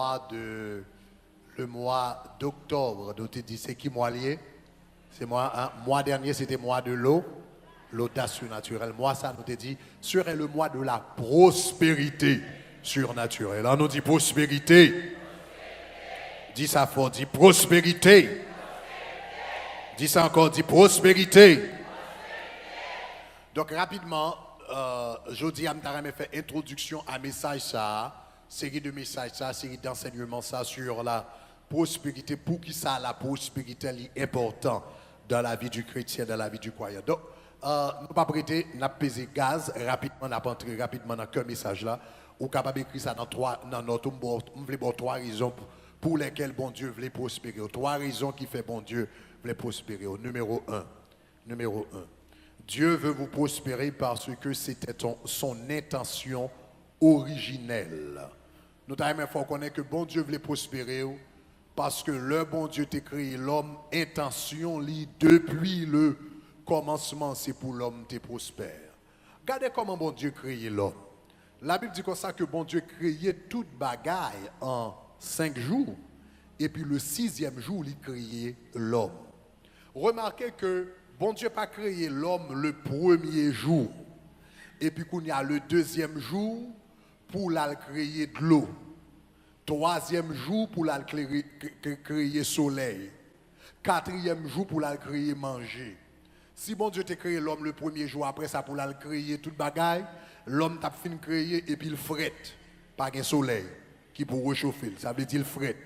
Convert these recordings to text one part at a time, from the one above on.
le mois d'octobre. Donc, tu dis, c'est qui mois lié? C'est moi, hein? Mois dernier, c'était mois de l'eau, l'audace surnaturelle. Moi, ça, nous te dit, serait le mois de la prospérité surnaturelle. On nous dit prospérité. Dis ça fort, dis prospérité. Dis ça encore, dis prospérité. Donc, rapidement, je dis à Mtarame fait introduction à message ça, série de messages ça, série d'enseignements ça sur la prospérité. Pour qui ça, la prospérité est importante dans la vie du chrétien, dans la vie du croyant. Donc, nous pas prêter, nous avons pesé gaz rapidement, nous avons entré rapidement dans ce message là. Ou capable d'écrire ça dans notre trois raisons pour lesquelles bon Dieu voulait prospérer. Trois raisons qui fait bon Dieu voulait prospérer. Numéro un. Dieu veut vous prospérer parce que c'était son intention originelle. Nous avons faut connaître que bon Dieu voulait prospérer parce que le bon Dieu t'a créé l'homme, intention depuis le commencement, c'est pour l'homme te prospère. Regardez comment bon Dieu créé l'homme. La Bible dit comme ça que bon Dieu créait toute bagaille en 5 jours et puis le 6e jour il créait l'homme. Remarquez que bon Dieu n'a pas créé l'homme le premier jour et puis qu'on y a le 2e jour pour la créer de l'eau. 3e jour pour la créer soleil. 4e jour pour la créer manger. Si bon Dieu t'a créé l'homme le premier jour, après ça pour la créer toute bagaille, l'homme t'a fini créer et puis il frette par un soleil qui pour réchauffer, ça veut dire il frette.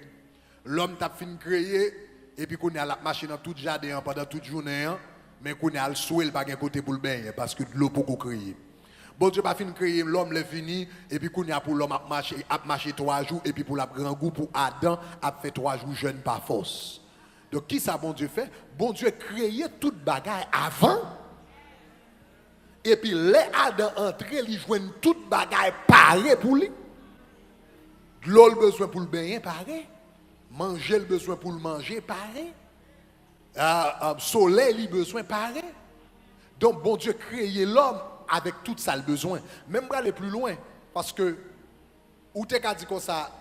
L'homme t'a fini créer et puis qu'on a la machine dans tout jardin pendant toute journée, mais qu'on a le soleil par un côté pour le baigner parce que de l'eau pour créer. Bon Dieu pas fini créer l'homme le fini et puis qu'on a pour l'homme a marché 3 jours et puis pour la grand goût pour Adam a fait 3 jours jeune par force. Donc qui ça bon Dieu fait? Bon Dieu créé toute bagaille avant. Et puis les Adam entré, ils joignent toute bagaille pareil pour lui. De l'eau le besoin pour le baigner pareil. Manger le besoin pour le manger pareil. Soleil le besoin pareil. Donc bon Dieu créé l'homme avec tout ça le besoin. Même pour aller plus loin parce que ou t'es qu'à dire comme ça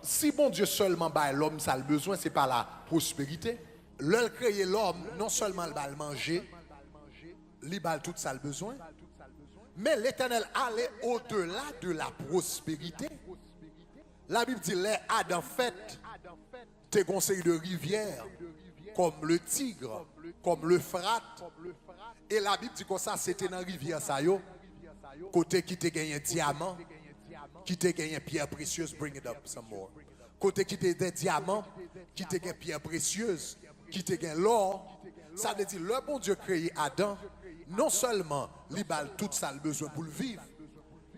si bon Dieu seulement bat l'homme ça le besoin, c'est pas la prospérité. L'homme créé l'homme, non seulement il va le manger, il va tout ça le besoin, mais l'Éternel allait au-delà de la prospérité. La Bible dit les Adam fait tes conseils de rivière comme le Tigre, comme le Frate. Et la Bible dit que ça c'était dans la rivière ça yo, côté qui te gagné un diamant. Qui te gagne pierre précieuse, bring it up some more. Côté qui te des diamants, qui te gagne pierre précieuse, qui te gagne l'or, ça veut dire le bon Dieu créé Adam, non seulement il balle tout ça le besoin pour le vivre,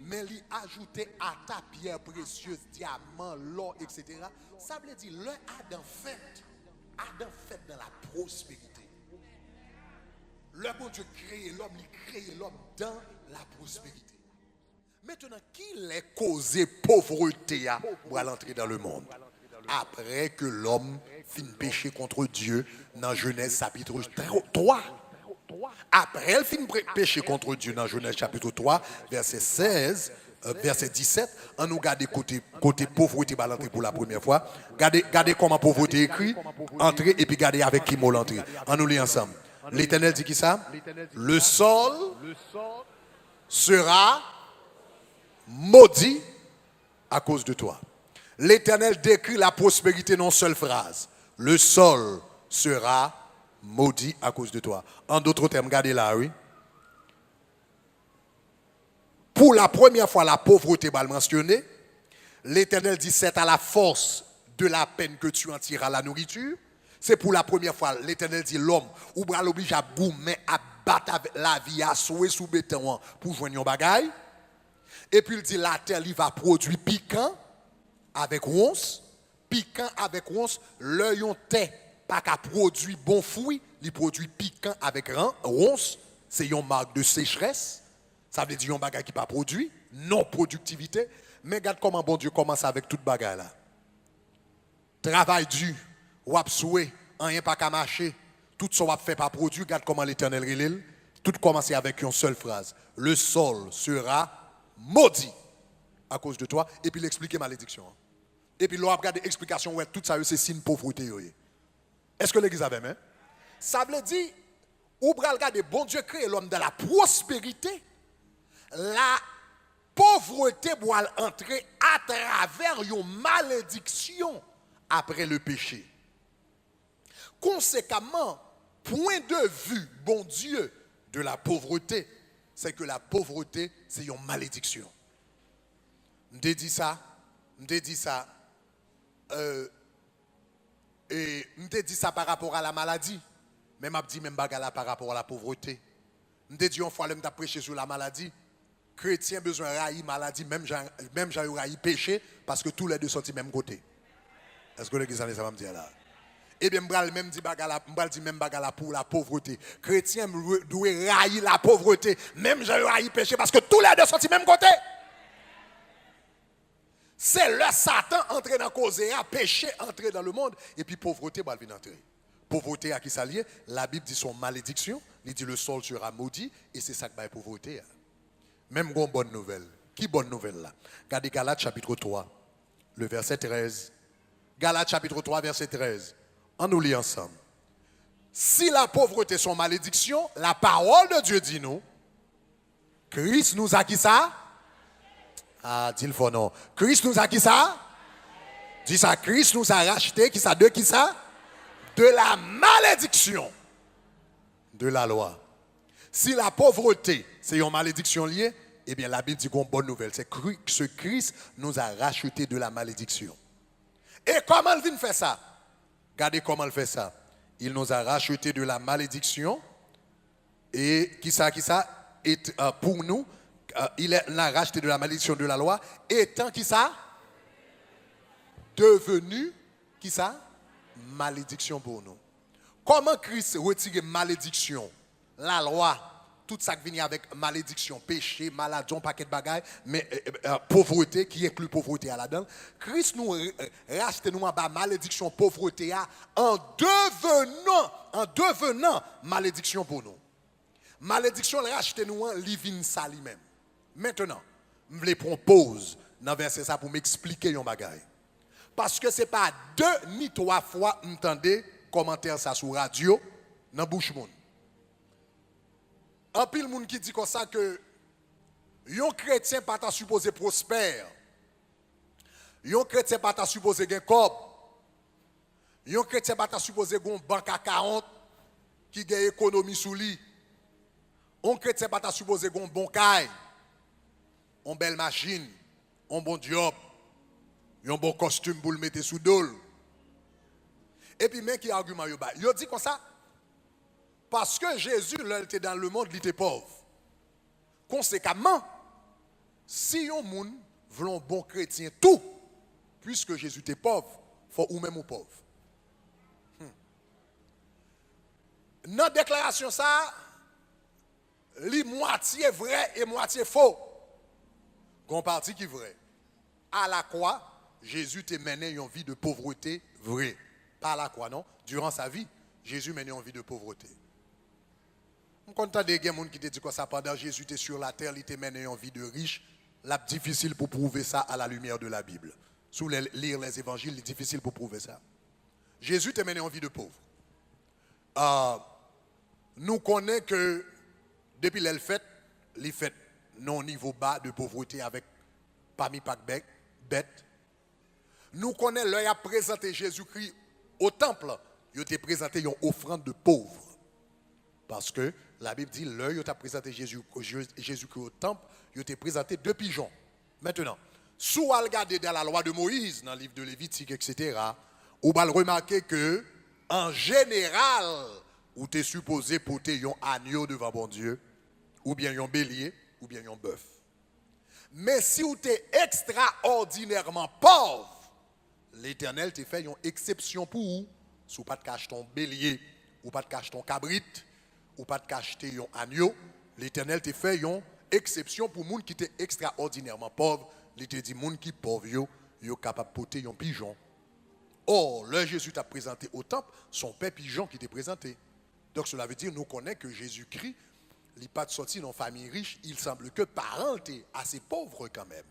mais il ajouté à ta pierre précieuse, diamant, l'or, etc. Ça veut dire le Adam fait dans la prospérité. Le bon Dieu créé l'homme, il crée l'homme dans la prospérité. Maintenant, qui les causé pauvreté pour l'entrer dans le monde? Après que l'homme fin péché contre Dieu dans Genèse chapitre 3. Après il fin péché contre Dieu dans Genèse chapitre 3, verset 16, verset 17, on nous garde côté pauvreté pour l'entrer pour la première fois. Regardez comment pauvreté écrit, entrer et puis regardez avec qui mot l'entrée. On nous lit ensemble. L'Éternel dit qui ça? Le sol sera maudit à cause de toi. L'Éternel décrit la prospérité dans une seule phrase. Le sol sera maudit à cause de toi. En d'autres termes, regardez là, oui. Pour la première fois, la pauvreté va le mentionner. L'Éternel dit c'est à la force de la peine que tu en tireras la nourriture. C'est pour la première fois, l'Éternel dit l'homme, ou bras l'oblige à goumer, à battre la vie, à souer sous béton pour joindre un bagaille. Et puis il dit la terre il va produire piquant avec ronce, l'œil on thé pas qu'à produire bon fruit, il produit piquant avec ronce, c'est une marque de sécheresse. Ça veut dire un bagage qui pas produit, non productivité, mais regarde comment bon Dieu commence avec toute bagaille là. Travail dur, wap soué, rien pas qu'à marcher, tout ça wap fait pas produit, regarde comment l'Éternel relève, tout commence avec une seule phrase. Le sol sera maudit à cause de toi, et puis il explique malédiction. Et puis l'on a regardé l'explication, ouais, tout ça, c'est signe de pauvreté. Est-ce que l'église avait même? Ça veut dire, ou regarder, bon Dieu crée l'homme dans la prospérité, la pauvreté doit entrer à travers une malédiction après le péché. Conséquemment, point de vue, bon Dieu, de la pauvreté, c'est que la pauvreté, c'est une malédiction. Je dit ça, et je dit ça par rapport à la maladie, mais je dit même bagarre par rapport à la pauvreté. Je dit une fois, je prêché sur la maladie, chrétien besoin de railler maladie, même j'ai raillé péché, parce que tous les deux sont du même côté. Est-ce que l'église ça va me dire là? Eh bien, je même dit même bagarre pour la pauvreté. Chrétien doit railler la pauvreté, même j'ai raillé péché, parce que tous les deux sont du même côté. C'est le Satan entré dans la cause, péché entré dans le monde, et puis pauvreté va venir entrer. Pauvreté à qui ça lié? La Bible dit son malédiction, il dit le sol sera maudit, et c'est ça que va pauvreté. Même une bonne nouvelle. Qui bonne nouvelle là? Regardez Galates chapitre 3, le verset 13. Galates chapitre 3, verset 13. On nous lit ensemble. Si la pauvreté sont malédiction, la parole de Dieu dit nous, Christ nous a qui ça? Ah, dis le faux non. Christ nous a qui ça? Dis ça, Christ nous a racheté, qui ça? De qui ça? De la malédiction de la loi. Si la pauvreté, c'est une malédiction liée, eh bien la Bible dit qu'on bonne nouvelle. C'est que ce Christ nous a racheté de la malédiction. Et comment il vient faire ça? Regardez comment il fait ça. Il nous a racheté de la malédiction. Et qui ça? Et, pour nous, il l'a racheté de la malédiction de la loi. Étant qui ça? Devenu, qui ça? Malédiction pour nous. Comment Christ retire malédiction? La loi, tout ça qui vient avec malédiction, péché, maladie, paquet de bagailles, mais pauvreté, qui inclut pauvreté à la dedans. Christ nous rachète nous en bas malédiction, pauvreté en devenant malédiction pour nous. Malédiction, rachète nous en living ça lui-même. Maintenant, je les propose dans verset ça pour m'expliquer un bagaille. Parce que ce n'est pas 2 ni 3 fois m'entendez commentaire ça sur radio dans bouche monde. Un pile monde qui dit comme ça que un chrétien pas ta supposé prospère. Un chrétien pas ta supposé gain corps. Un chrétien pas ta supposé gon banque à 40 qui gagne économie sous lui. Un chrétien pas ta supposé gon bon caille. On belle machine, un bon job, un bon costume pour le mettre sous dol. Et puis même qui argument yo ba. Yo dit comme ça parce que Jésus là était dans le monde, il était pauvre. Conséquemment, si un monde veut un bon chrétien tout, puisque Jésus était pauvre, faut ou même ou pauvre. Dans la déclaration ça, li moitié vrai et moitié faux. Gon partie qui est vrai. À la croix, Jésus t'a mené une vie de pauvreté vraie. Pas à la croix, non. Durant sa vie, Jésus menait une vie de pauvreté. On compte des gens qui te disent que ça pendant Jésus était sur la terre, il t'a mené une vie de riche. C'est difficile pour prouver ça à la lumière de la Bible. Sous lire les évangiles, c'est difficile pour prouver ça. Jésus t'a mené une vie de pauvre. Nous connaissons que depuis les fêtes, non niveau bas de pauvreté avec parmi pas bête. Nous connaissons l'œil à présenter Jésus-Christ au temple, il a présenté une offrande de pauvres. Parce que la Bible dit l'œil a présenté Jésus-Christ au temple, il a présenté 2 pigeons. Maintenant, si vous regardez dans la loi de Moïse, dans le livre de Lévitique, etc., vous allez remarquer que en général, vous êtes supposé porter un agneau devant bon Dieu, ou bien un bélier, ou bien un bœuf. Mais si vous êtes extraordinairement pauvre, l'Éternel t'a fait une exception pour vous. Si vous ne pouvez pas acheter ton bélier, ou pas de acheter ton cabrit, ou pas de acheter un agneau, l'Éternel t'a fait une exception pour les gens qui étaient extraordinairement pauvres. Il t'a dit, les gens qui sont pauvres, ils sont capables de porter un pigeon. Or, le Jésus t'a présenté au temple, son père pigeon qui t'a présenté. Donc cela veut dire, nous connaissons que Jésus-Christ, il n'est pas sorti dans une famille riche, il semble que parents étaient assez pauvres quand même.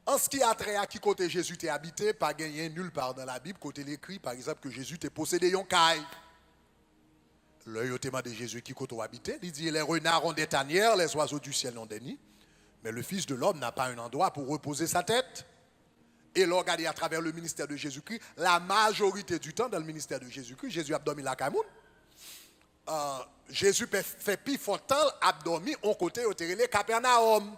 En ce qui a trait à qui côté Jésus t'est habité, pas gagné nulle part dans la Bible, côté l'écrit, par exemple, que Jésus t'est possédé yon caille. Le thème de Jésus qui côté habité, il dit les renards ont des tanières, les oiseaux du ciel ont des nids, mais le Fils de l'homme n'a pas un endroit pour reposer sa tête. Et là, regardez à travers le ministère de Jésus-Christ, la majorité du temps dans le ministère de Jésus-Christ, Jésus a dormi la camoune. Jésus fait plus fort temps a dormi on côté au terrain Capernaum.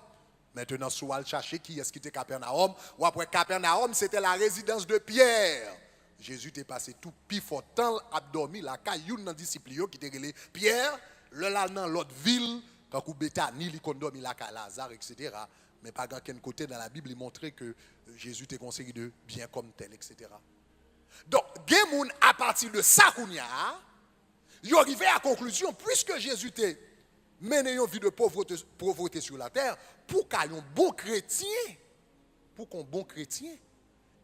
Maintenant, si vous allez chercher qui est-ce qui était Capernaum, ou après Capernaum, c'était la résidence de Pierre. Jésus était passé tout plus fort temps à dormir la cailloune dans disciple qui était relé Pierre, le là dans l'autre ville, quand vous Béthanie, il condormi la caille Lazare, etc. Mais pas dans quel côté dans la Bible, il montrait que Jésus était conseillé de bien comme tel, etc. Donc, Gemoun, à partir de ça, il arrivé à la conclusion, puisque Jésus t'a mené une vie de pauvreté sur la terre, pour qu'un bon chrétien,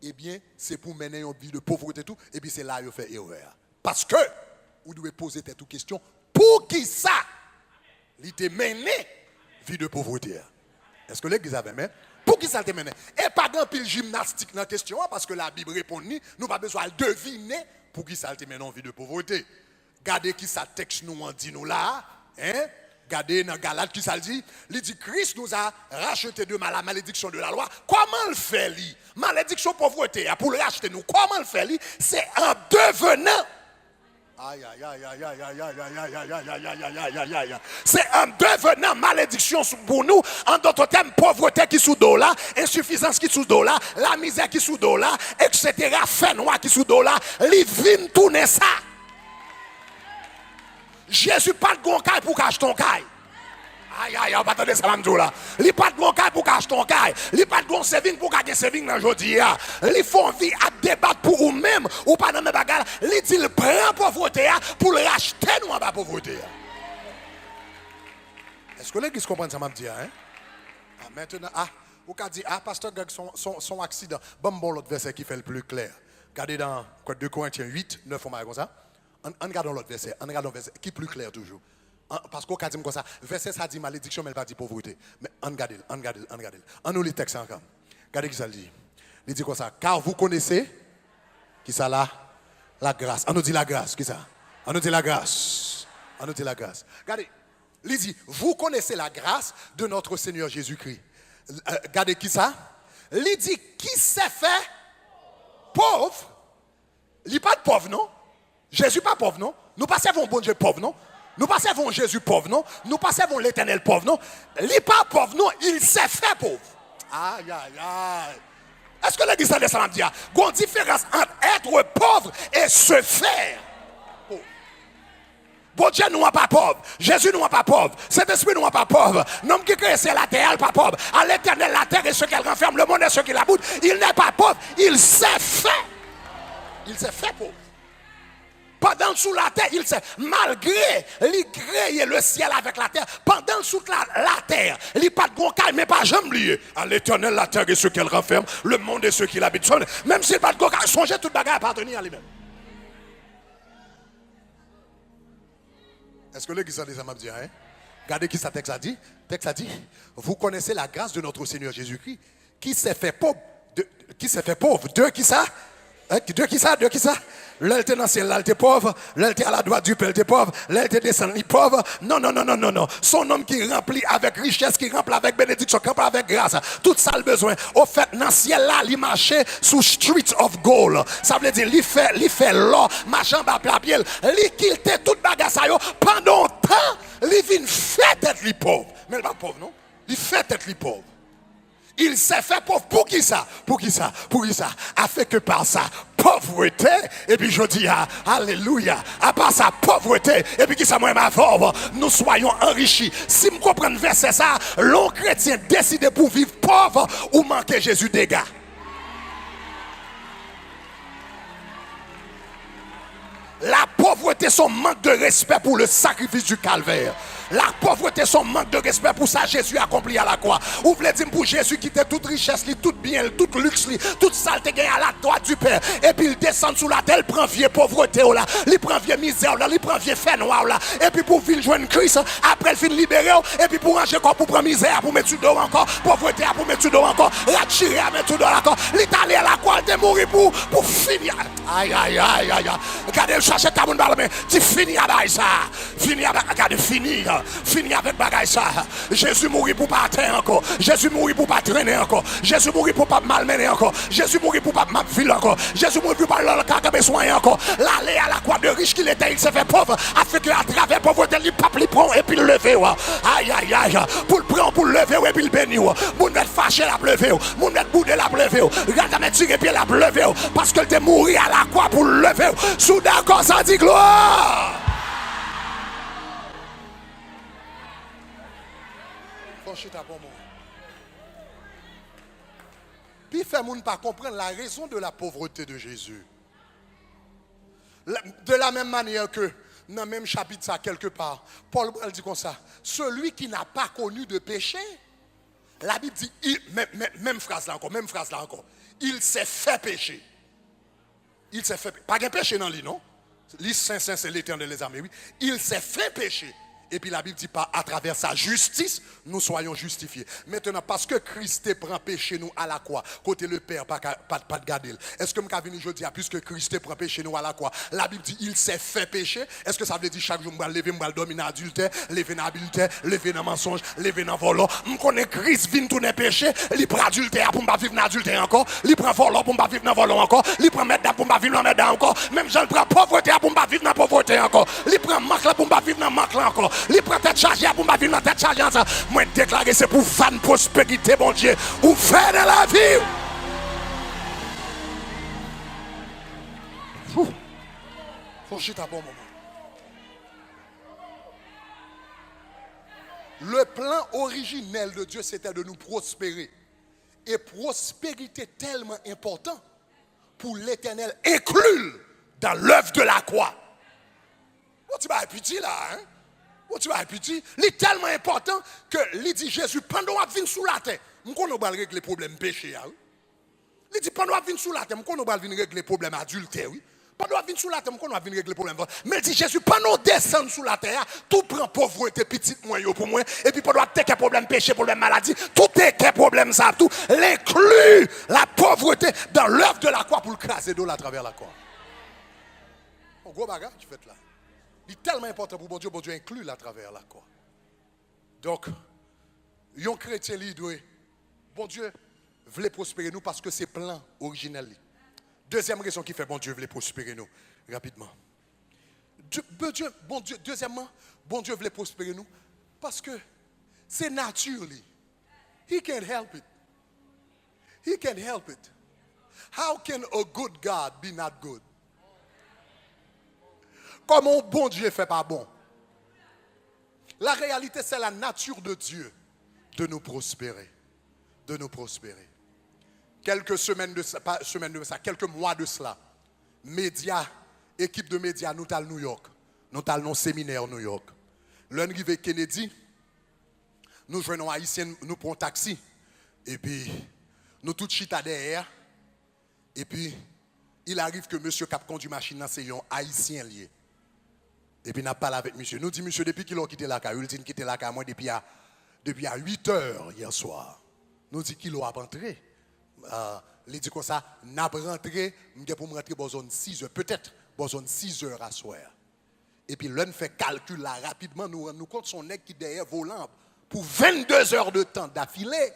eh bien, c'est pour mener une vie de pauvreté tout, et puis c'est là qu'il fait erreur. Parce que, vous devez poser cette question, pour qui ça, il t'a mené vie de pauvreté? Est-ce que l'église avait même? Pour qui ça t'a mené? Et pas grand pile gymnastique dans la question, parce que la Bible répond, nous n'avons pas besoin de deviner pour qui ça t'a mené en vie de pauvreté. Regardez qui ça texte nous en dit nous là, hein? Regardez dans Galate qui ça le dit. Il dit Christ nous a racheté de la malédiction de la loi. Comment le fait lui? Malédiction pauvreté pour le racheter nous. Comment le fait lui? C'est en devenant. Aïe aïe aïe aïe aïe aïe aïe aïe aïe aïe aïe aïe aïe aïe. C'est en devenant malédiction pour nous. En d'autres termes, pauvreté qui sous dos là, insuffisance qui sous dos là, la misère qui sous dos là, etc. Fait noir qui sous dos là, il vient tourner ça. Jésus pas de bon caille pour cacher ton caille. Aïe aïe, on va attendre ça là. Il pas de bon caille pour cacher ton caille. Il pas de bon saving pour cacher saving dans aujourd'hui. Il faut vie à débattre pour ou même ou pas dans mes bagages. Il dit il prend pauvreté pour le racheter nous en bas pauvreté. Est-ce que l'église comprend ça m'a dit hein? Maintenant ou qu'a dit pasteur Greg son accident. Bon l'autre verset qui fait le plus clair. Regardez dans 2 Corinthiens 8, 9 on va comme ça. En regardant l'autre verset, qui est plus clair toujours. Parce qu'on dit comme ça, verset ça dit malédiction, mais il va dire pauvreté. Mais on regarde. On nous les textes encore. Regardez qui ça dit. Il dit comme ça, car vous connaissez, qui ça là? La grâce. On nous dit la grâce, qui ça? On nous dit la grâce. Regardez, il dit, vous connaissez la grâce de notre Seigneur Jésus-Christ. Regardez qui ça? Il dit, qui s'est fait pauvre? Il n'est pas de pauvre, non? Jésus pas pauvre, non? Nous pas servons bon Dieu pauvre, non? Nous pas servons Jésus pauvre, non? Nous pas servons l'Éternel pauvre, non? Il n'est pas pauvre, non? Il s'est fait pauvre. Aïe, aïe, aïe. Est-ce que l'église de ça dit? Il y a une différence entre être pauvre et se faire pauvre. Bon Dieu nous n'est pas pauvre. Jésus nous n'est pas pauvre. Cet esprit nous n'est pas pauvre. L'homme qui crée c'est la terre, elle n'est pas pauvre. À l'Éternel, la terre et ce qu'elle renferme, le monde et ce qui l'habite. Il n'est pas pauvre. Il s'est fait. Il s'est fait pauvre. Pendant sous la terre, il sait, malgré il créé le ciel avec la terre, pendant sous la terre, il n'est pas de bon calme, mais pas jamais lié. À l'Éternel, la terre et ce qu'elle renferme, le monde et ceux qui l'habitent. Même s'il n'est pas de bon calme, songez toute bagarre appartenir à lui-même. Est-ce que l'église a déjà dit, hein? Regardez qui ça texte a dit. Texte a dit, vous connaissez la grâce de notre Seigneur Jésus-Christ, qui s'est fait pauvre. De qui ça? De qui ça? L'elle était dans le ciel, l'elle était pauvre. L'elle était à la droite du Père, elle était pauvre. L'elle était descendue pauvre. Non. Son homme qui remplit avec richesse, qui remplit avec bénédiction, qui remplit avec grâce. Tout ça le besoin. Au fait, dans le ciel là, il marchait sous streets of gold. Ça veut dire, il fait l'or, marchant bas plat pied. Il quittait toute bagarre ça pendant un temps, il vient faire tête li pauvre. Mais il n'est pas pauvre, non? Il fait tête li pauvre. Il s'est fait pauvre. Pour qui ça? Afin que par sa pauvreté, et puis je dis, alléluia, à part sa pauvreté, et puis qui ça moi ma pauvre, nous soyons enrichis. Si vous comprenez le verset ça, l'on chrétien décide pour vivre pauvre ou manquer Jésus des gars. La pauvreté pauvreté, son manque de respect pour le sacrifice du calvaire. La pauvreté, son manque de respect pour ça Jésus accompli à la croix. Ou voulez dire pour Jésus qui était toute richesse, tout bien, tout luxe, toute saleté gagne à la droite du Père. Et puis il descend sous la terre, il prend vieux pauvreté là, il prend vieux misère là, il prend vieux fait noir là. Et puis pour venir joindre Christ, après il finit libéré. Et puis pour ranger corps, pour prendre misère, pour mettre dehors encore, pauvreté, pour mettre dehors encore, retirer à mettre dehors encore. L'Italie à la croix, il est mort pour finir. Aïe, aïe, aïe, aïe. Regardez, cherchez ta monde, mais tu finis avec ça. Finis avec, regardez, fini avec bagaille ça. Jésus mourit pour pas atteindre encore. Jésus mourit pour pas traîner encore. Jésus mourit pour pas malmener encore. Jésus mourit pour pas mal vivre encore. Jésus mourit pour pas le soigner encore. L'aller à la croix de riche qu'il était, il s'est fait pauvre. Afin qu'à travers pauvreté, il pape, il prend et puis le lever. Aïe, aïe, aïe. Pour le prendre, pour le lever et puis le bénir. Moun être fâché la lever. Moun être boudé la lever. Regarde à tirer pied la lever. Parce qu'il était mort à la croix pour le lever. Sous d'accord, ça dit gloire. Puis fait moun pas comprendre la raison de la pauvreté de Jésus. De la même manière que dans le même chapitre ça quelque part, Paul dit comme ça, celui qui n'a pas connu de péché, la Bible dit même phrase là encore, il s'est fait pécher. Il s'est fait pas de péché dans lui non. Lui saint c'est l'Éternel des armées, oui. Il s'est fait pécher. Et puis la Bible dit pas à travers sa justice, nous soyons justifiés. Maintenant, parce que Christ prend péché nous à la croix, côté le Père, pas de garder. Est-ce que je venir je dis, puisque Christ prend péché nous à la croix, la Bible dit il s'est fait pécher. Est-ce que ça veut dire chaque jour je vais lever, je vais dormir dans l'adultère, lever dans l'adultère, lever dans mensonge, lever dans volant. Je connais Christ vient tourner péché, il prend adultère pour ne pas vivre dans l'adultère encore, il prend volant pour ne pas vivre dans volant encore, il prend mettre pour ne pas vivre dans mettre encore, même Jean prend pauvreté pour ne pas vivre dans pauvreté encore, il prend manque pour ne pas vivre dans manque encore. Les prend tête chargée pour ma vie dans tête chargée. Moi déclarer c'est pour fan prospérité mon Dieu. Ou faire de la vie. Faut chuter à bon moment. Le plan originel de Dieu c'était de nous prospérer. Et prospérité tellement important pour l'Éternel inclure dans l'œuvre de la croix. Tu vas petit là, hein? Tu vas petit. C'est tellement important que il dit Jésus pendant qu'on vient sous la terre, on va régler les problèmes péché. Il dit pendant qu'on vient sous la terre, on va régler les problèmes adultère. Pendant qu'on vient sous la terre, on va régler les problèmes. Mais il dit Jésus pendant qu'on descend sous la terre, tout prend pauvreté petite moyen pour moi et puis pendant que problème péché, problème maladie, tout est problème ça tout l'inclut la pauvreté dans l'œuvre de la croix pour le craser d'eau à travers la croix. Un gros bagage tu fais là. Il est tellement important pour bon Dieu inclut à travers la croix. Donc, un chrétien, il doit, bon Dieu voulait prospérer nous parce que c'est plan originel. Deuxième raison qui fait bon Dieu voulait prospérer nous, rapidement. Deuxièmement, bon Dieu voulait prospérer nous parce que c'est nature. He can't help it. He can't help it. How can a good God be not good? Comment bon Dieu fait pas bon? La réalité, c'est la nature de Dieu de nous prospérer. De nous prospérer. Quelques semaines de ça, pas semaines de ça, quelques mois de cela, médias, équipe de médias, nous allons New York. Nous allons au séminaire New York. L'un Kennedy, nous joignons haïtiens, nous prenons un taxi. Et puis, nous tous chita derrière. Et puis, il arrive que monsieur Cap conduit machine, c'est un haïtien lié. Et puis, nous parlé avec monsieur. Nous dit, monsieur, depuis qu'il a quitté la caille, il dit qu'il a quitté la caille, moi, depuis à 8 heures hier soir. Nous dit qu'il a rentré. Il dit comme ça, n'a rentré, pour me rentrer dans zone 6 heures, peut-être dans zone 6 heures à soir. Et puis, l'un fait calcul là rapidement, nous rendons compte son nez qui derrière volant pour 22 heures de temps d'affilée.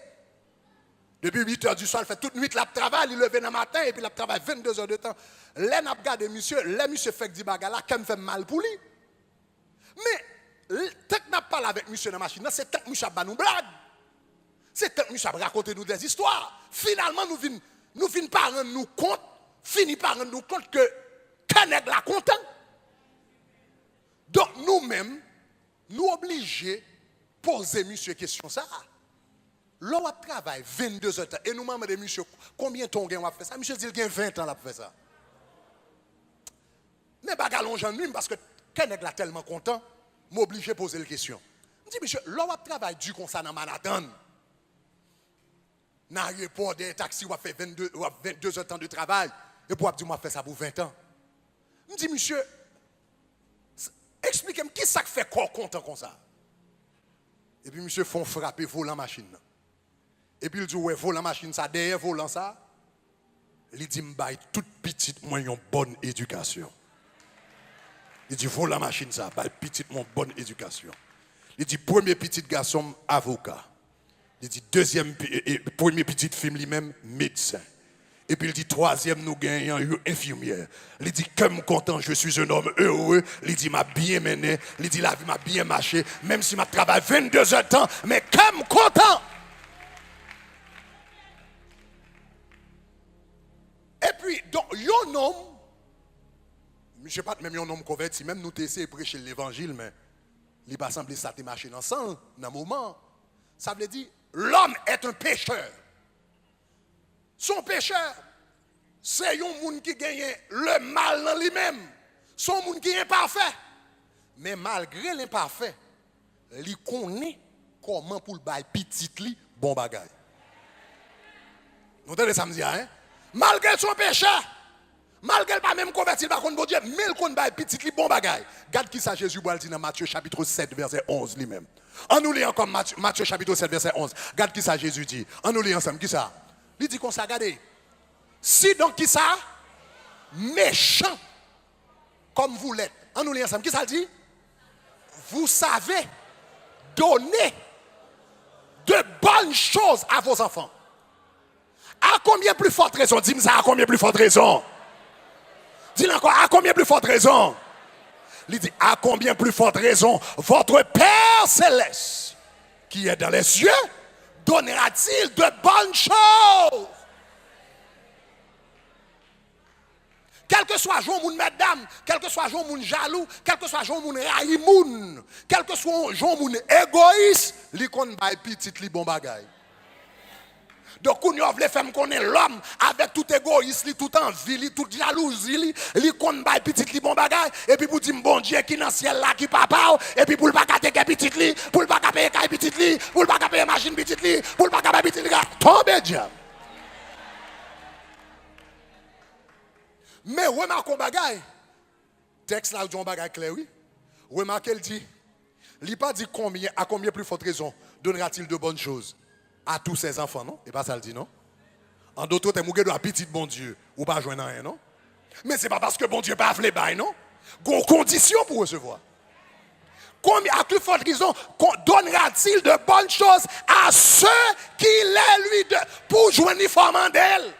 Depuis 8 heures du soir, il fait toute nuit, il travaille, il lève dans le matin, et puis il travaille 22 heures de temps. Là, n'a regardé monsieur, là, monsieur fait du bagarre là, quand me fait mal pour lui. Mais, tant que n'a pas avec monsieur dans la machine, c'est tant que monsieur a nous blague. C'est tant que monsieur a raconté nous des histoires. Finalement, nous venons pas rendre nous compte, finit par rendre nous compte que Caneg la content. Donc, nous-mêmes, nous obligés de poser monsieur question ça. L'on a travaillé 22 heures et nous demandons monsieur combien de temps on a fait ça. Monsieur dit qu'il y a 20 ans à faire ça. Mais bagalon j'en parce que Quand est tellement content, m'oblige à poser la question. Je dis, monsieur, l'on va travailler du comme ça dans Manhattan. Dans l'aéroport des taxis, on a fait 22 heures de temps de travail. Et pour dire, moi, fait ça pour 20 ans. Je dis, monsieur, expliquez-moi, qui ça fait corps content comme ça? Et puis, monsieur, font frapper volant machine. Et puis, il dit, ouais, volant machine, ça, derrière volant ça, il dit, m'baille toute petite, moi, une bonne éducation. Il dit, volant machine, ça, baille petite, mon bonne éducation. Il dit, premier petit garçon, avocat. Il dit, premier petite fille, lui-même, médecin. Et puis il dit, troisième, nous gagnons une infirmière. Il dit, comme content, je suis un homme heureux. Il dit, m'a bien mené. Il dit, la vie m'a bien marché. Même si m'a travaillé 22 heures de temps, mais comme content. Et puis, donc, un homme, je ne sais pas même un homme converti, même nous essayons de prêcher l'évangile, mais il n'est pas semblé ça te marcher ensemble, dans un moment. Ça veut dire, l'homme est un pécheur. Son pécheur, c'est un monde qui gagne le mal dans lui-même. Son monde qui est imparfait. Mais malgré l'imparfait, il connaît comment pour le bail petit li bon bagay. Vous entendez ça me dire, hein? Malgré son péché, malgré pas même converti par contre bon Dieu, mais il connaît bail petit li bon bagay. Regarde qui ça Jésus boit dit dans Matthieu chapitre 7 verset 11 lui-même. On nous lit encore Matthieu chapitre 7 verset 11. Regarde qui ça Jésus dit. On nous lit ensemble qui ça? Il dit qu'on s'est regardé. Si donc qui ça? Méchant comme vous l'êtes. On nous lit ensemble. Qui ça dit? Vous savez donner de bonnes choses à vos enfants. À combien plus forte raison? Dis-moi ça, à combien plus forte raison? Dis-le encore, à combien plus forte raison? Il dit, à combien plus forte raison votre Père Céleste, qui est dans les cieux, donnera-t-il de bonnes choses? Quel que soit Jean moun mesdames, quel que soit Jean moun jaloux, quel que soit Jean moun raïmoun, quel que soit Jean moun égoïste, li kon bay petit li bon bagay. Donc, on veut faire connaître l'homme avec tout égoïsme, tout envie, toute jalousie, li kon bay petit li bon bagay, et puis pour dire bon Dieu qui dans le ciel là, qui papa, et puis pour le pas gâter petit li, pour le pas payer petit li, pour le pas payer machine petit li, pour le pas payer petit li, tombe diable. Mais remarquons bagay, texte là, on bagay clair, oui. Remarquez, il dit, il pas dit combien, à combien plus forte raison donnera-t-il de bonnes choses à tous ses enfants, non? Et pas ça le dit, non? En d'autres termes, vous avez petit bon Dieu, ou pas joindre rien, non? Mais c'est pas parce que bon Dieu pas fait bail, non? Il y a une condition pour recevoir. Combien, à plus forte raison, donnera-t-il de bonnes choses à ceux qui les lui de pour joindre forme d'elle?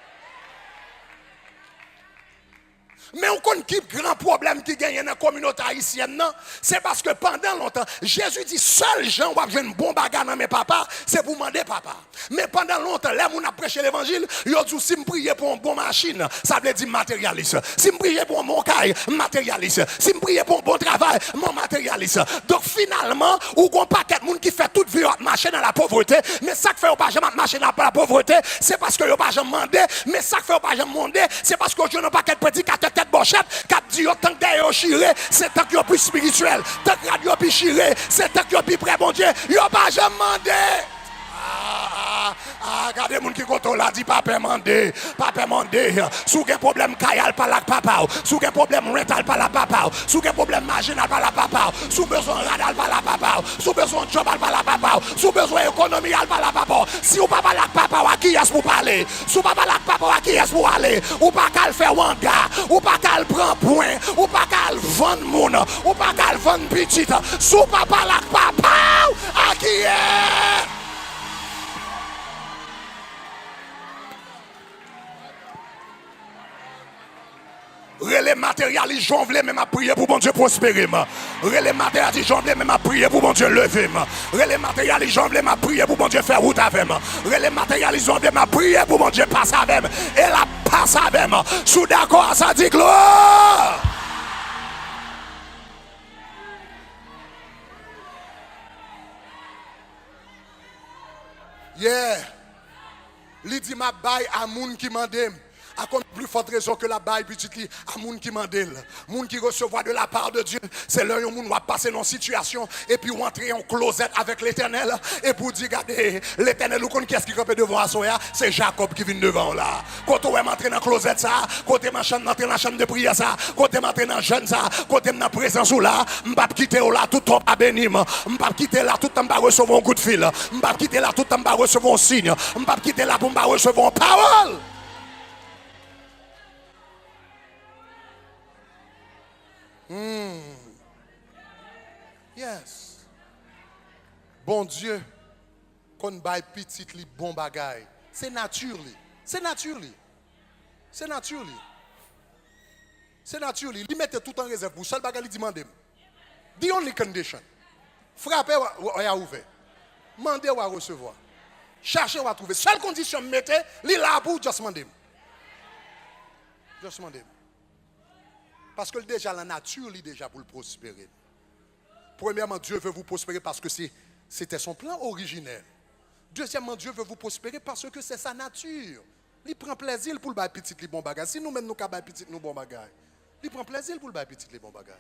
Mais on connaît qui grand problème qui gagne dans la communauté haïtienne, non? C'est parce que pendant longtemps, Jésus dit, seul Jean va jouer un bon bagage dans mes papas, c'est pour demander papa. Mais pendant longtemps, là où on a prêché l'évangile, il a dit, si je prie pour une bonne machine, ça veut dire matérialiste. Si je prie pour un bon caille, matérialiste. Si je prie pour un bon travail, mon matérialiste. Donc finalement, ou qu'on paquet de monde qui fait toute vie marcher dans la pauvreté, mais ça que fait pas jamais marcher dans la pauvreté, c'est parce que yo pas jamais demandé, mais ça que fait pas jamais demander, c'est parce que je n'ai pas de prédicateur tête bochette, cap dit tant que d'ailleurs chiré, c'est tant que yo plus spirituel, tant que radio plus chiré, c'est tant que yo plus près bon Dieu, yo pas jamais demandé. Regardez moun qui koto la dit papa mandé, sou gen problème kayal pa la papa, sou gen problème rental pa la papa, sou gen problème marginal pa la papa, sou besoin radal pa la papa, sou besoin job pa la papa, sou besoin économie pa la papa. Si ou papa la papa wa qui est pour parler, sou papa la papa wa qui est pour aller, ou pas qu'al faire wanga, ou pas qu'al prend point, ou pas qu'al vendre moun, ou pas qu'al vendre petite, sou papa la papa à qui est. Relais matérialistes, j'en voulais même à prier pour bon Dieu prospérer. Relais matérialistes, j'en voulais même à prier pour bon Dieu lever. Relais matérialistes, j'en voulais même à prier pour bon Dieu faire route avec. Relais matérialistes, j'en voulais même à prier pour bon Dieu passer avec. Et la passe avec. Sous d'accord, ça dit gloire. Yeah. Il dit ma baille à moun qui m'en À cause de plus forte raison que la baille petite li, à moun qui mandel, moun qui recevoir de la part de Dieu, c'est là où moun va passer dans une situation et puis rentrer en closet avec l'Éternel et pour dire regardez, l'Éternel ou qu'est-ce qui campe devant Asoya, c'est Jacob qui vient devant là. Quand on est entré dans le closet ça, quand on est entré dans la chambre de prière ça, quand on est entré dans le jeûne ça, quand on est dans la présence là, on va quitter là tout temps à bénir, on va quitter là tout temps à recevoir un coup de fil, on va quitter là tout temps à recevoir un signe, on va quitter là pour recevoir une parole. Yes. Bon Dieu, qu'on baille petit li bon bagay. C'est nature li. C'est nature li. C'est nature li. C'est nature li. Li mette tout en réserve pour seul bagay li demande. The only condition. Frapper ou a ouvert. Mandez ou a recevoir. Chercher ou a trouver. Seule condition mettez li là pour just demander. Just demander. Parce que déjà la nature li déjà pour le prospérer. Premièrement, Dieu veut vous prospérer parce que c'était son plan originel. Deuxièmement, Dieu veut vous prospérer parce que c'est sa nature. Il prend plaisir pour le bail petit les bons bagages. Si nous-mêmes nous avons petit nous bons bagages, il prend plaisir pour le bail petit les bons bagages.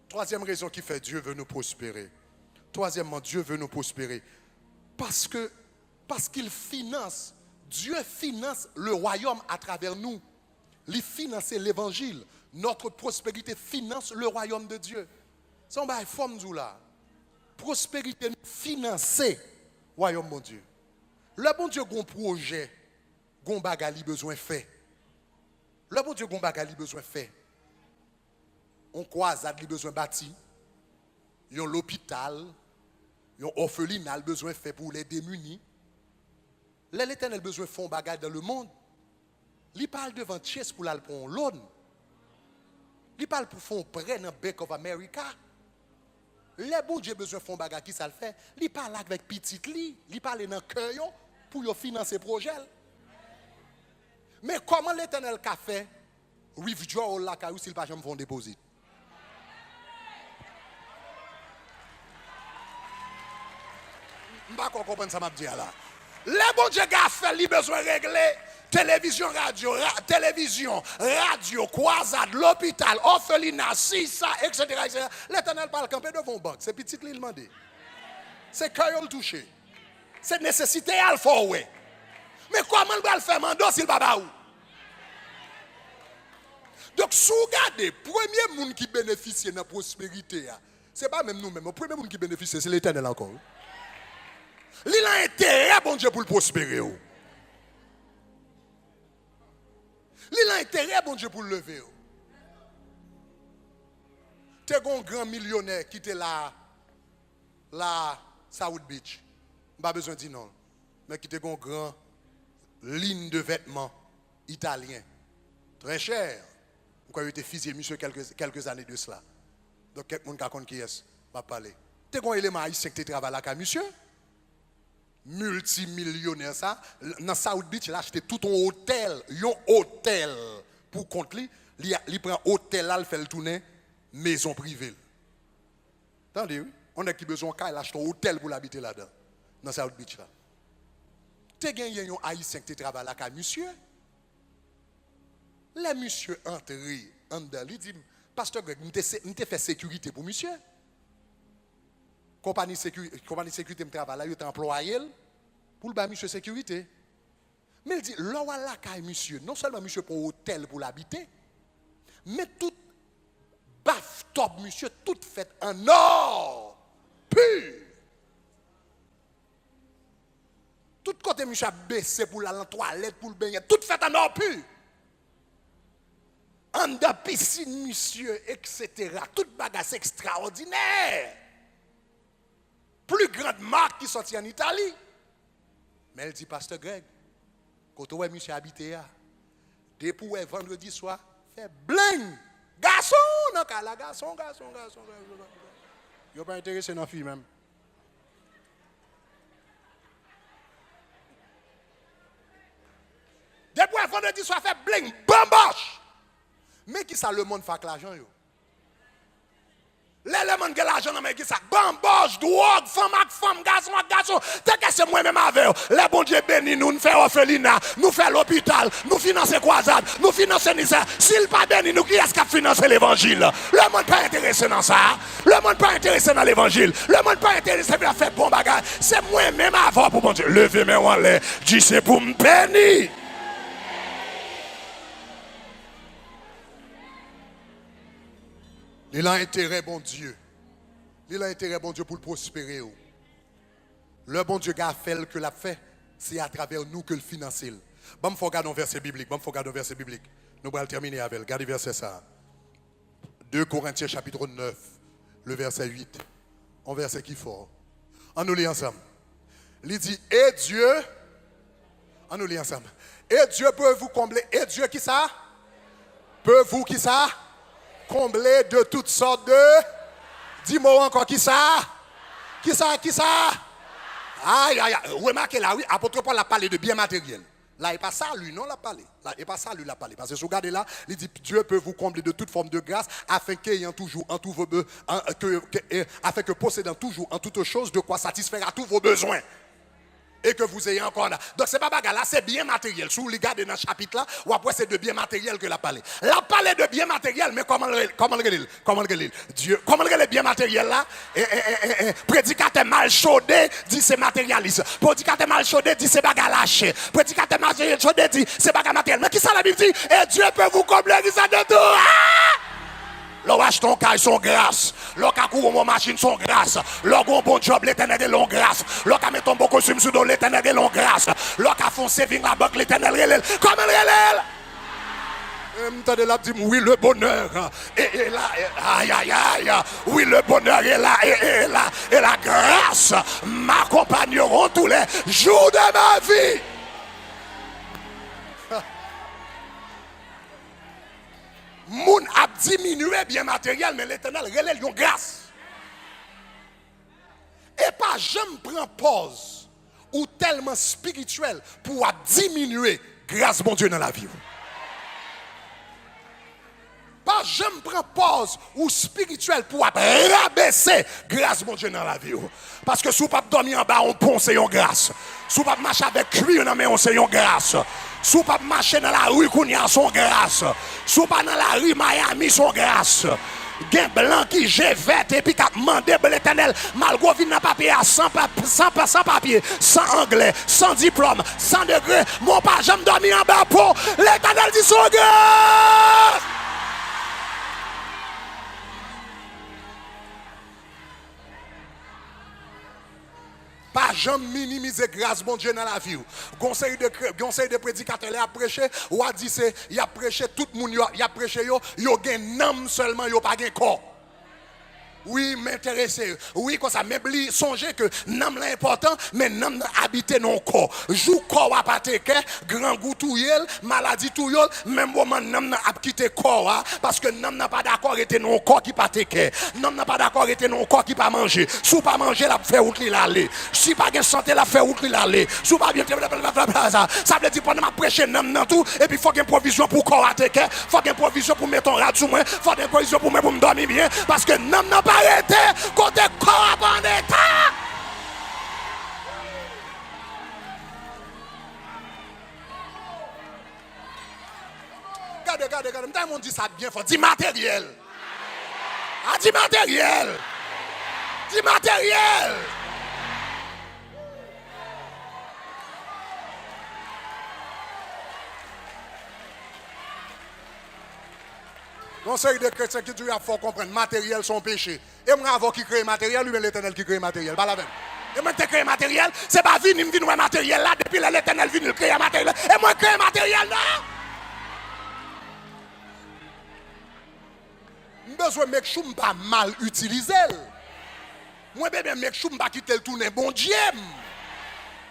Troisième raison qui fait Dieu veut nous prospérer. Troisièmement, Dieu veut nous prospérer parce qu'il finance. Dieu finance le royaume à travers nous. Il finance l'évangile. Notre prospérité finance le royaume de Dieu. C'est une forme de là. Prospérité financée, royaume mon Dieu. Le bon Dieu a un projet, un bagage besoin fait. Le bon Dieu a un bagage besoin fait. On croisade besoin bâti. Il y a l'hôpital, il y a orphelinat besoin fait pour les démunis. L'Éternel besoin de faire un bagage dans le monde. Il parle devant Chess pour aller prendre l'autre. Il parle pour faire un prêt dans Bank of America. Les bon Dieu besoin de faire un bagage qui ça le fait. Il parle avec petit li, il parle dans le cœur pour financer le projet. Mais comment l'Éternel a fait withdraw la caillou s'il pas jamais font déposit? Je ne comprends pas ça m'a dit là. Les bon Dieu a fait, il besoin de régler télévision, radio, croisade, l'hôpital, orphelinat, ça, etc. L'Éternel parle camper devant une banque. C'est petit qu'il demande. C'est cœur le toucher. C'est nécessité à le faire. Mais comment il va le faire, Mando, s'il va pas où? Donc, si vous regardez, le premier monde qui bénéficie de la prospérité, ce n'est pas même nous-mêmes. Le premier monde qui bénéficie, c'est l'Éternel encore. Il a intérêt, bon Dieu, pour le prospérer. Il a intérêt, bon Dieu, pour le lever. Tu es un grand millionnaire qui était là, South Beach. Pas besoin de dire non. Mais qui était un grand ligne de vêtements italien. Très cher. Pourquoi il était fusillé, monsieur, quelques années de cela. Donc, quelqu'un qui a compris qui est, va parler. Tu es un élément haïtien qui travaille là, monsieur. Multimillionnaire ça dans South Beach il a acheté tout un hôtel pour compte lui il prend hôtel là il fait le tourner maison privée. Attendez oui on a qui besoin il achète un hôtel pour l'habiter là-dedans dans South Beach là. Tu gagné un haïtien qui travaille là ka monsieur. Les monsieur entré en dedans il dit pasteur Greg m'te fait sécurité pour monsieur. Compagnie sécurité me travaille là, il est employé pour le bas monsieur sécurité. Mais il dit, là où la caille monsieur, non seulement monsieur pour un hôtel pour l'habiter, mais tout baf top monsieur, tout fait en or pur. Tout côté monsieur a baissé pour la toilette, pour le baigner, tout fait en or pur. En de piscine monsieur, etc. Tout bagage extraordinaire. Plus grande marque qui sortit en Italie. Mais elle dit, Pasteur Greg, quand on est monsieur habité, depuis vendredi soir, fait bling. Garçon, non, garçon. Il n'est pas intéressé dans la fille même. Depuis vendredi soir, fait bling, bamboche. Mais qui ça le monde fait l'argent, yo? L'élément de l'argent dans mes qui ça. Bambouche, drogue, femme, garçon. T'es que c'est moi-même avec. Les bon Dieu béni nous, nous fait orphelinat, nous fait l'hôpital, nous financer croisade, nous financer Nissa. S'il pas béni nous, qui est-ce qui a financé l'évangile? Le monde pas intéressé dans ça. Le monde pas intéressé dans l'évangile. Le monde pas intéressé à faire bon bagage. C'est moi-même avant pour bon Dieu. Levez-moi en l'air. Dis c'est pour me bénir. Il a intérêt, bon Dieu. Il a intérêt, bon Dieu, pour le prospérer. Le bon Dieu qui a fait que l'a fait, c'est à travers nous que le finance. Bon, il faut regarder un verset biblique. Nous allons terminer avec. Regardez le verset ça. 2 Corinthiens chapitre 9, le verset 8. Un verset qui est fort. On nous lit ensemble. Il dit, et Dieu, on nous lit ensemble. Et Dieu peut vous combler. Et Dieu qui ça? Peut vous qui ça? Combler de toutes sortes de... Dis-moi encore qui ça? Qui ça? Aïe. Remarquez là, oui, apôtre Paul a parlé de bien matériel. Là, il n'est pas ça, lui, non, l'a parlé. Là, il n'est pas ça, lui, l'a parlé. Parce que si vous regardez là, il dit Dieu peut vous combler de toute forme de grâce afin qu'ayant toujours en tous vos afin que possédant toujours en toutes choses de quoi satisfaire à tous vos besoins. Et que vous ayez encore là. Donc c'est pas bagarre là, c'est bien matériel. Si vous regardez dans ce chapitre là, ou après c'est de bien matériel que la parlé. La parlé de bien matériel, mais comment le Dieu, comment le bien matériel là? Prédicateur mal chaudé dit c'est matérialiste. Prédicateur mal chaudé dit c'est bagarre lâché. Prédicateur mal chaudé dit c'est bagarre matériel. Mais qui ça la Bible dit? Et Dieu peut vous combler ça de tout. L'on achète ton caille son grâce. L'on a couru mon machine son grâce. L'on a un bon job, l'éternel est long grâce. L'on a mis ton bon costume sous l'éternel est long grâce. L'on a fait un saving la banque, l'éternel est comme elle est. M'tendez là, dit oui le bonheur est là, aïe, oui le bonheur est là, et la grâce m'accompagneront tous les jours de ma vie. Moun a diminué bien matériel, mais l'éternel relève yon grâce. Et pas jamais prendre pause ou tellement spirituel pour diminuer grâce bon Dieu dans la vie. Pas jamais prendre pause ou spirituel pour rabaisser grâce bon Dieu dans la vie. Parce que si vous ne pouvez pas dormir en bas, on ponce c'est une grâce. Si vous ne pouvez pas marcher avec cuir, on c'est une grâce. Si vous ne pouvez pas marcher dans la rue, on a son grâce. Si vous ne pouvez pas dans la rue Miami, son grâce. Gen blanc qui j'ai vert et puis qui a demandé à l'éternel, malgré vin dans papier sans papier, sans anglais, sans diplôme, sans degré, mon pas jamais dormi en bas pour l'éternel dit son grâce. Pas jamais minimiser grâce bon Dieu dans la vie. Conseil de prédicateur a prêché ou a dit c'est il a prêché tout le monde il a prêché yo gen nam seulement yo pas gen corps. Oui, m'intéresser. Oui, comme ça, même songez que nam l'important, mais nam habiter non corps. Jou corps a pas te grand goût touyel, maladie touyel, même moment nam a quitté corps parce que nam n'a pas d'accord était non corps qui pas te nam n'a pas d'accord était non corps qui pas manger. Si pas manger la faire route l'aller. Si pas gain santé la faire route l'aller. Si pas bien ça veut dire pendant m'a prêcher nam nan tout et puis faut gain provision pour corps a te faut gain provision pour mettre ton rat sous moi, faut gain provision pour me dormir bien parce que nam n'a pas arrêté côté corps en état. Regardez, m'ta mon dit ça bien fort, dit matériel. Ah, dit matériel. Dit matériel. Conseil de chrétiens qui doit faut comprendre matériel son péché. Et moi avant qui crée matériel, lui l'éternel qui crée matériel. Pas la même. Et moi qui crée matériel, c'est pas vini me matériel là depuis l'éternel vient créer matériel. Et moi crée matériel là. Besoin de chou pas mal utiliser. Moi bien mec chou pas quitter le tourner bon Dieu.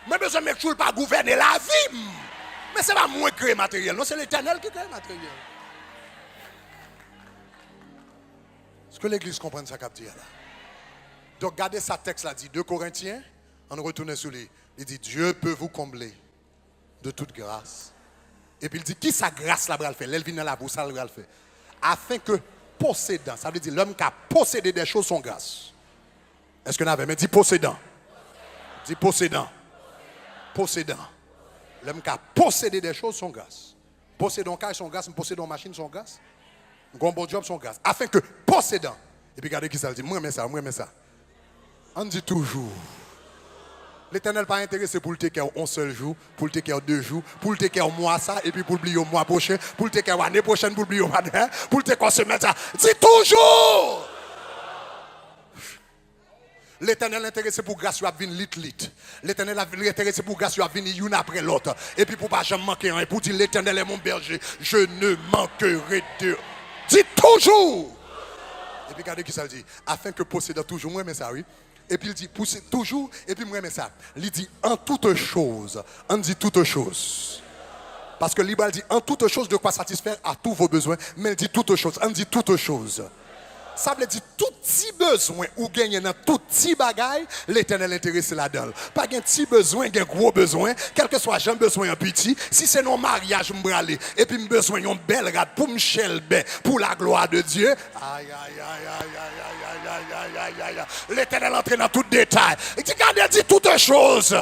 Moi besoin de chou pas gouverner la vie. Mais c'est pas moi qui crée matériel, non c'est l'éternel qui crée matériel. Est-ce que l'église comprend ça qu'a dit là? Donc regardez ça texte là dit 2 Corinthiens, on retourne sur lui. Il dit Dieu peut vous combler de toute grâce. Et puis il dit qui sa grâce là va le faire? Elle vient dans la bouche ça va le faire. Afin que possédant. Ça veut dire l'homme qui a possédé des choses sont grâce. Est-ce que vous avez dit possédant? Dit possédant. Possédant. L'homme qui a possédé des choses sont grâce. Possédant car sont grâce, possédant machine sont grâce. Un bon job sont grâce. Afin que possédant. Et puis regardez qui ça dit. Moi mais ça. On dit toujours. L'Éternel n'est pas intéressé pour le te care un seul jour, pour le te care 2 jours, pour le te care mois ça, et puis pour oublier au mois prochain, pour le te care l'année prochaine, pour oublier au mois dernier, pour le te care semaine ça. Dis toujours! L'Éternel est intéressé pour grâce, il va venir lit. L'Éternel est intéressé pour grâce, il va venir une après l'autre. Et puis pour pas jamais manquer un, et pour dire l'Éternel est mon berger, je ne manquerai de. Dis toujours! Et puis regardez qui ça dit, afin que possédant toujours, moi mais ça oui. Et puis il dit, poussez toujours, et puis moi, mais ça. Il dit, en toute chose. On dit toute chose. Parce que l'Ible dit, en toute chose, de quoi satisfaire à tous vos besoins. Mais il dit toute chose. On dit toute chose. Ça veut dire, tout petit besoin ou gagner dans tout petit bagaille, l'Éternel est intéressé là-dedans. Pas un petit besoin, un gros besoin, quel que soit, j'ai besoin un petit. Si c'est non mariage, je me brale. Et puis, j'ai besoin d'une belle rade pour me chelber, pour la gloire de Dieu. Aïe, aïe, aïe, aïe, aïe, aïe, aïe, aïe, aïe, aïe. L'Éternel entre dans tout détail. Il dit, regardez, dit toutes choses.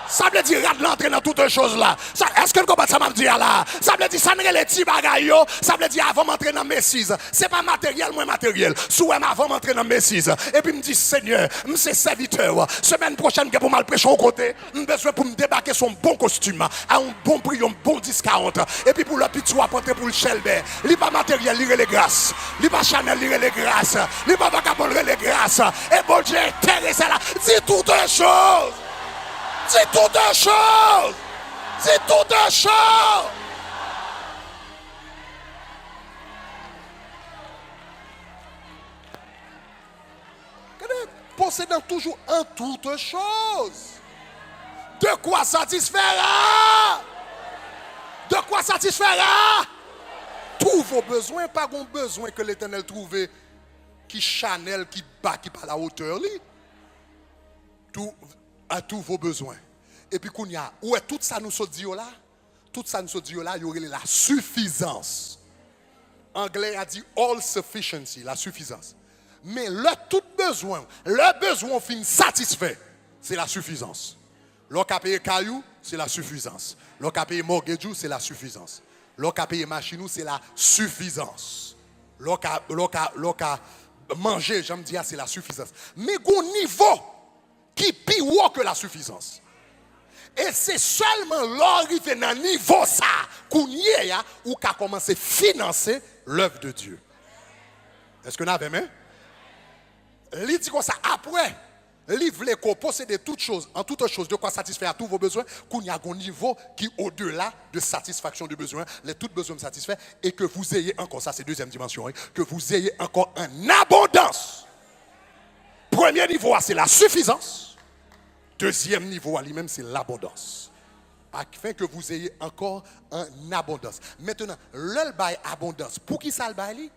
Ça veut dire rad l'entrée dans toutes choses là. Est-ce que vous comprenez ça m'a dit là? Ça veut dire ça ne les petits bagailles. Ça veut dire avant d'entrer dans Messies. C'est pas matériel, moins matériel. Souhait avant d'entrer dans Messies. Et puis me dit Seigneur, je suis serviteur. Semaine prochaine que pour mal prêcher au côté, je besoin pour me débarquer son bon costume à un bon prix, un bon discount. Et puis pour le petit ou apporter pour le Shelby. Il n'est pas matériel, il est les grâces. Il n'est pas Chanel, il est les grâces. Il n'est pas vagabond, il est les grâces. Et bon Dieu intéressé là. Dis toutes choses. C'est toute chose. C'est toute chose. Possédant toujours en toute chose. De quoi satisfera? De quoi satisfera? Tous vos besoins, pas un besoin que l'Éternel trouve qui Chanel, qui bat, qui pas à la hauteur. Tout à tous vos besoins. Et puis, qu'on y a, où est tout ça nous se dit là? Tout ça nous se dit là, il y aurait la suffisance. Anglais a dit all sufficiency, la suffisance. Mais le tout besoin, le besoin fin satisfait, c'est la suffisance. L'on a payé caillou, c'est la suffisance. L'on a payé mortgage, c'est la suffisance. L'on a payé machine, c'est la suffisance. L'on a mangé, j'aime dire, c'est la suffisance. Mais au niveau qui pire que la suffisance. Et c'est seulement l'arrivée dans le niveau ça qu'on y est où qu'a commencé à financer l'œuvre de Dieu. Est-ce que vous avez même? Il dit comme ça après, il voulait qu'on possède toutes choses, en toutes choses, de quoi satisfaire à tous vos besoins, qu'on y a un niveau qui est au-delà de satisfaction du besoin, les tous besoins satisfaits, et que vous ayez encore, ça c'est deuxième dimension, que vous ayez encore en abondance. Premier niveau, c'est la suffisance. Deuxième niveau à lui-même, c'est l'abondance. Afin que vous ayez encore en abondance. Maintenant, le bail abondance, pour qui ça le bail?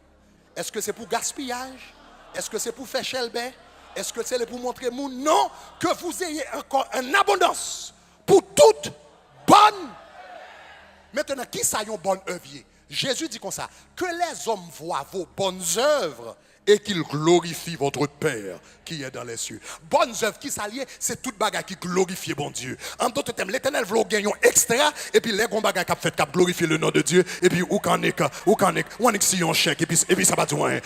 Est-ce que c'est pour gaspillage? Est-ce que c'est pour faire chelbe? Est-ce que c'est pour montrer moun? Non, que vous ayez encore en abondance pour toute bonne. Maintenant, qui ça y a une bonne œuvre? Jésus dit comme ça, que les hommes voient vos bonnes œuvres et qu'ils glorifient votre Père qui est dans les cieux. Bonnes œuvres qui s'allient, c'est toute bagarre qui glorifie bon Dieu. En d'autres termes, l'Éternel veut gagner extra et puis les gros bagages qui fait qui glorifier le nom de Dieu et puis où qu'en est si on chèque et puis ça va du moins,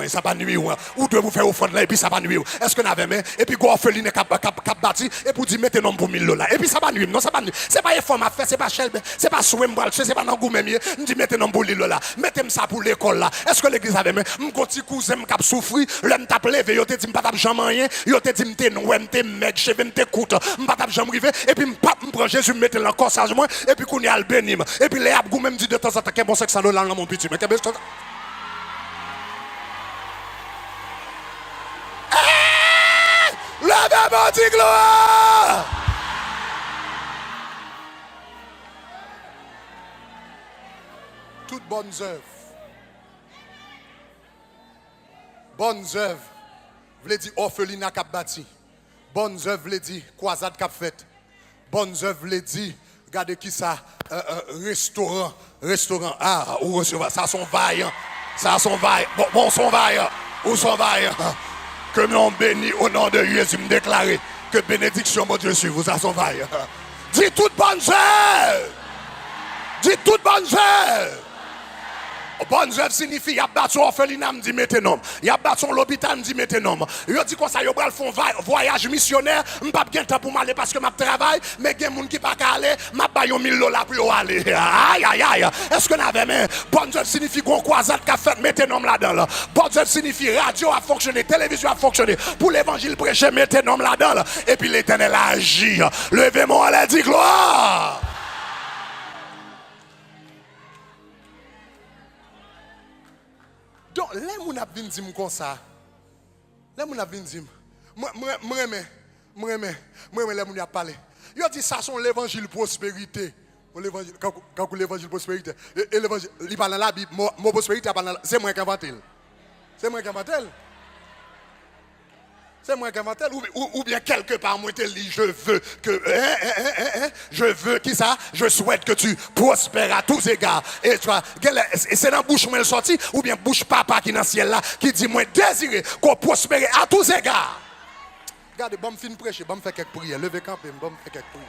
ça va nuire ou de vous faire offrande là et puis ça va nuire. Est-ce que vous avez mais et puis go orpheline cap bâti et pour dire mettez nom pour 1000 $ et puis ça va nuire. Non, ça va nuire. C'est pas effort m'a fait, c'est pas chelbe, c'est pas swim c'est pas dans goût même. On dit mettez nom pour 1000 $. Mettez ça pour l'école là. Est-ce que l'église avait mais mon petit cousin m'cap souffrir, l'homme t'a levé, yo te dit m'pas t'a jamais rien, yo te dit m'te noué, m'te mec, je vais m'écoute, m'pas t'a jamais rivé et puis m'prend Jésus mettre dans corsage moi et puis qu'on y a le béni et puis les abgou même dit de temps en temps que bon sexe là dans mon petit mais que levez mon Dieu gloire. Toutes bonnes œuvres. Bonnes œuvres, voulez dire orphelinat cap bâti. Bonnes œuvres, voulez dire croisade cap fait. Bonnes œuvres, voulez dire, regardez qui ça, restaurant, ou recevoir, ça sont vaillants. Ça son vaille. Bon son vaille. Ou son vaille. Que nous béni au nom de Jésus me déclarer que bénédiction mon Dieu sur vous à son vaille. Dis toute bonne œuvre. Dis toute bonne œuvre. Bonne œuvre signifie, il y a battu orphelinat, dit mettez nom. Il y a battu l'hôpital, dit mettez nom. Il dit comme ça, il va faire un voyage missionnaire. Je n'ai pas de temps pour m'aller parce que je travaille. Mais il y a des gens qui ne peuvent pas aller. Je vais payer $1000 pour aller. Aïe, aïe, aïe. Est-ce que vous avez même? Bonne œuvre signifie qu'on croisade qu'a fait, mettez nom là-dedans. Bonne œuvre signifie radio a fonctionné, télévision a fonctionné. Pour l'évangile prêché, mettez nom là-dedans. Et puis l'Éternel a agi. Levez-moi, elle a dit gloire. Donc, les gens qui viennent dire comme ça, les gens qui viennent dire, moi, les gens qui parlé. Ils disent ça, c'est l'évangile prospérité. Quand l'évangile prospérité, et l'évangile, il parle dans la Bible, mon prospérité, c'est moi qui invente. C'est moi qui invente. C'est moi qui invente. Ou bien quelque part, moi, je dis, je veux que. Je veux, qui ça? Je souhaite que tu prospères à tous égards. Et tu vois, c'est dans la bouche où elle sorti, ou bien bouche papa qui est dans le ciel là, qui dit, moi, désirer qu'on prospère à tous égards. Regardez, bon, je finis prêcher, bon, je fais quelques prières. Levez camper, bon, je fais quelques prières.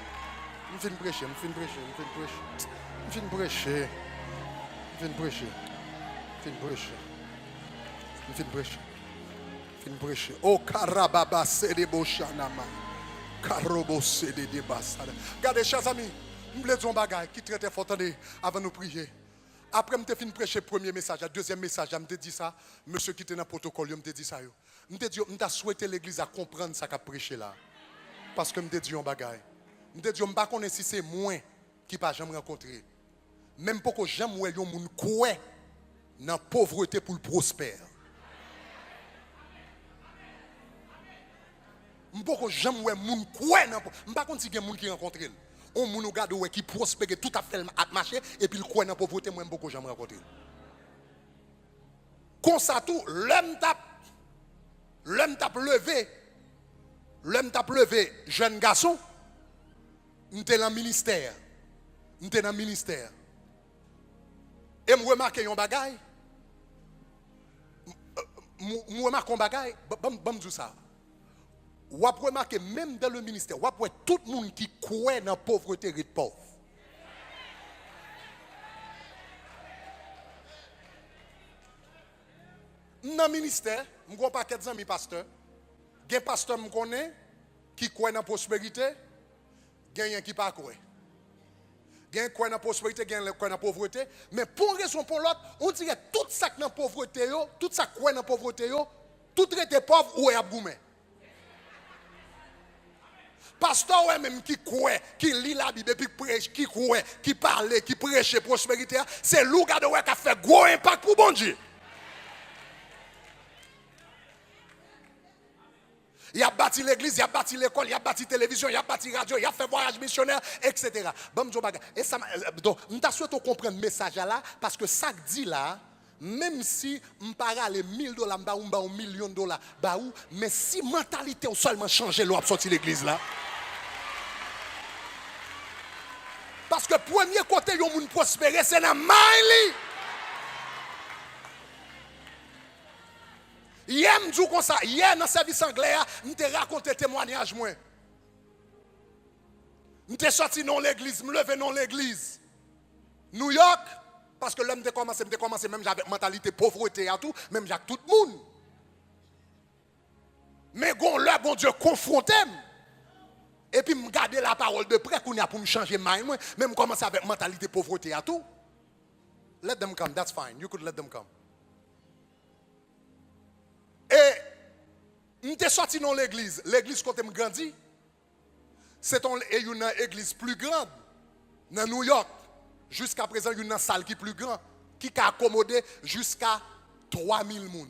Je finis prêcher, je finis prêcher, je finis prêcher. Je finis prêcher. Je finis prêcher. Je finis prêcher. Je finis prêcher. Oh, Karababa, c'est des beaux chanama. Karobo, c'est des bassades. Regardez, chers amis, nous voulons dire un bagage qui traite fort avant de nous prier. Après, je finis prêcher le premier message, le deuxième message, je me dit ça. Monsieur qui était dans le protocole, je me dit ça. Je me souhaité l'église à comprendre ce qu'a prêché là. Parce que je me dit un bagage. Je me dit, je ne sais pas si c'est moi qui n'ai jamais rencontré. Même pour que j'aime où il y a un monde qui est dans la pauvreté pour le prospère. Je ne sais pas j'aime où moun koué nan. Je ne sais pas si il y a moun qui rencontre. On moun regarde où qui prospère tout à fait à marcher et puis le koué dans pauvreté moi beaucoup j'aime rencontrer. Comme ça tout l'homme tape levé jeune garçon. M'était dans le ministère. Et je remarque un bagage. Je remarque un bagage, bon dire ça. Ou après remarquer même dans le ministère, ou après tout le monde qui croit dans la pauvreté et pauvre. Dans le ministère, je ne pas quelques amis pasteurs. Il y a un pasteur que je connais qui croit dans la prospérité, il y a un qui ne croit pas. Il y a un qui croit dans la prospérité, il y a un qui croit dans la pauvreté. Mais pour une raison ou pour l'autre, on dirait tout ça qui est dans la pauvreté, tout ça qui croit dans la pauvreté, tout est pauvre ou est abgoumé. Pasteur même qui croit, qui lit la Bible, qui prêche, qui croit, qui parle, qui prêche prospérité, c'est lui qui a fait gros impact pour bon Dieu. Il a bâti l'église, il a bâti l'école, il a bâti la télévision, il a bâti la radio, il a fait voyage missionnaire, etc. Et ça, donc, nous souhaitons comprendre le message là, parce que ça dit là, même si je parle les $1000, je $1 million, mais si la mentalité a seulement changé, l'on a sorti l'église là. Parce que le premier côté, il y a un monde prospéré, c'est dans Miley. Hier, je dis comme ça, hier dans le service anglais, je te raconté un témoignage. Je suis sorti dans l'église, je me levé dans l'église. New York, parce que l'homme a commencé, même j'avais mentalité pauvreté et tout, même j'ai tout le monde. Mais là, bon Dieu, confronté. Et puis, je garde la parole de près pour me changer de mind. Même commencer avec mentalité pauvreté et tout. Let them come, that's fine. You could let them come. Et je suis sorti dans l'église. L'église, quand je grandi, c'est une église plus grande. Dans New York, jusqu'à présent, il y a une salle qui est plus grande, qui a accommodé jusqu'à 3000 personnes.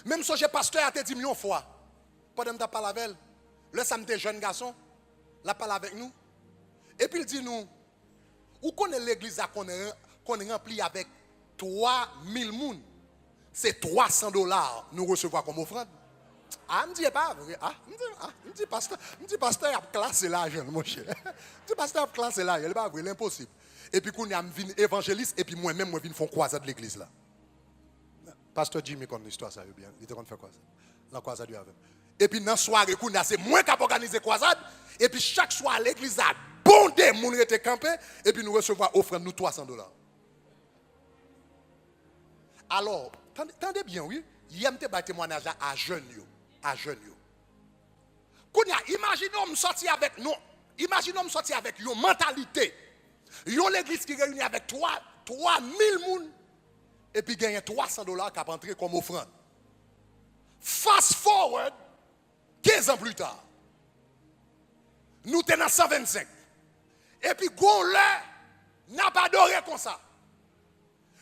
Même si j'ai pasteur a été 10 millions de fois, pendant que je parle avec elle, là, ça me jeune garçon, il parle avec nous. Et puis il dit nous, où connaît l'église qu'on est rempli avec 3000 personnes? C'est $300 nous recevons comme offrande. Ah, me dit pas vrai. Ah, me dit pasteur, a classé l'argent, mon cher. Me dit pasteur a classé l'argent, c'est pas vrai, l'impossible. Et puis quand je viens évangéliste et puis moi-même je viens faire croisade de l'église là. Pasteur Jimmy connaît l'histoire ça bien, il était qu'on faire croisade. La croisade avec. Et puis dans la soirée c'est moi qui a organisé croisade et puis chaque soir l'église a bondé, moun était campé et puis nous recevons offrande nous $300. Alors, tendez bien oui, il y a un témoignage à jeunes à jeunes yo. Imaginons me sortir avec nous, imaginons me sortir avec une mentalité. Yon l'église qui réunit avec 3000 moun et puis gagne $300 qui a rentré comme offrande. Fast forward 15 ans plus tard. Nous sommes dans 125. Et puis gon là n'a pas adoré comme ça.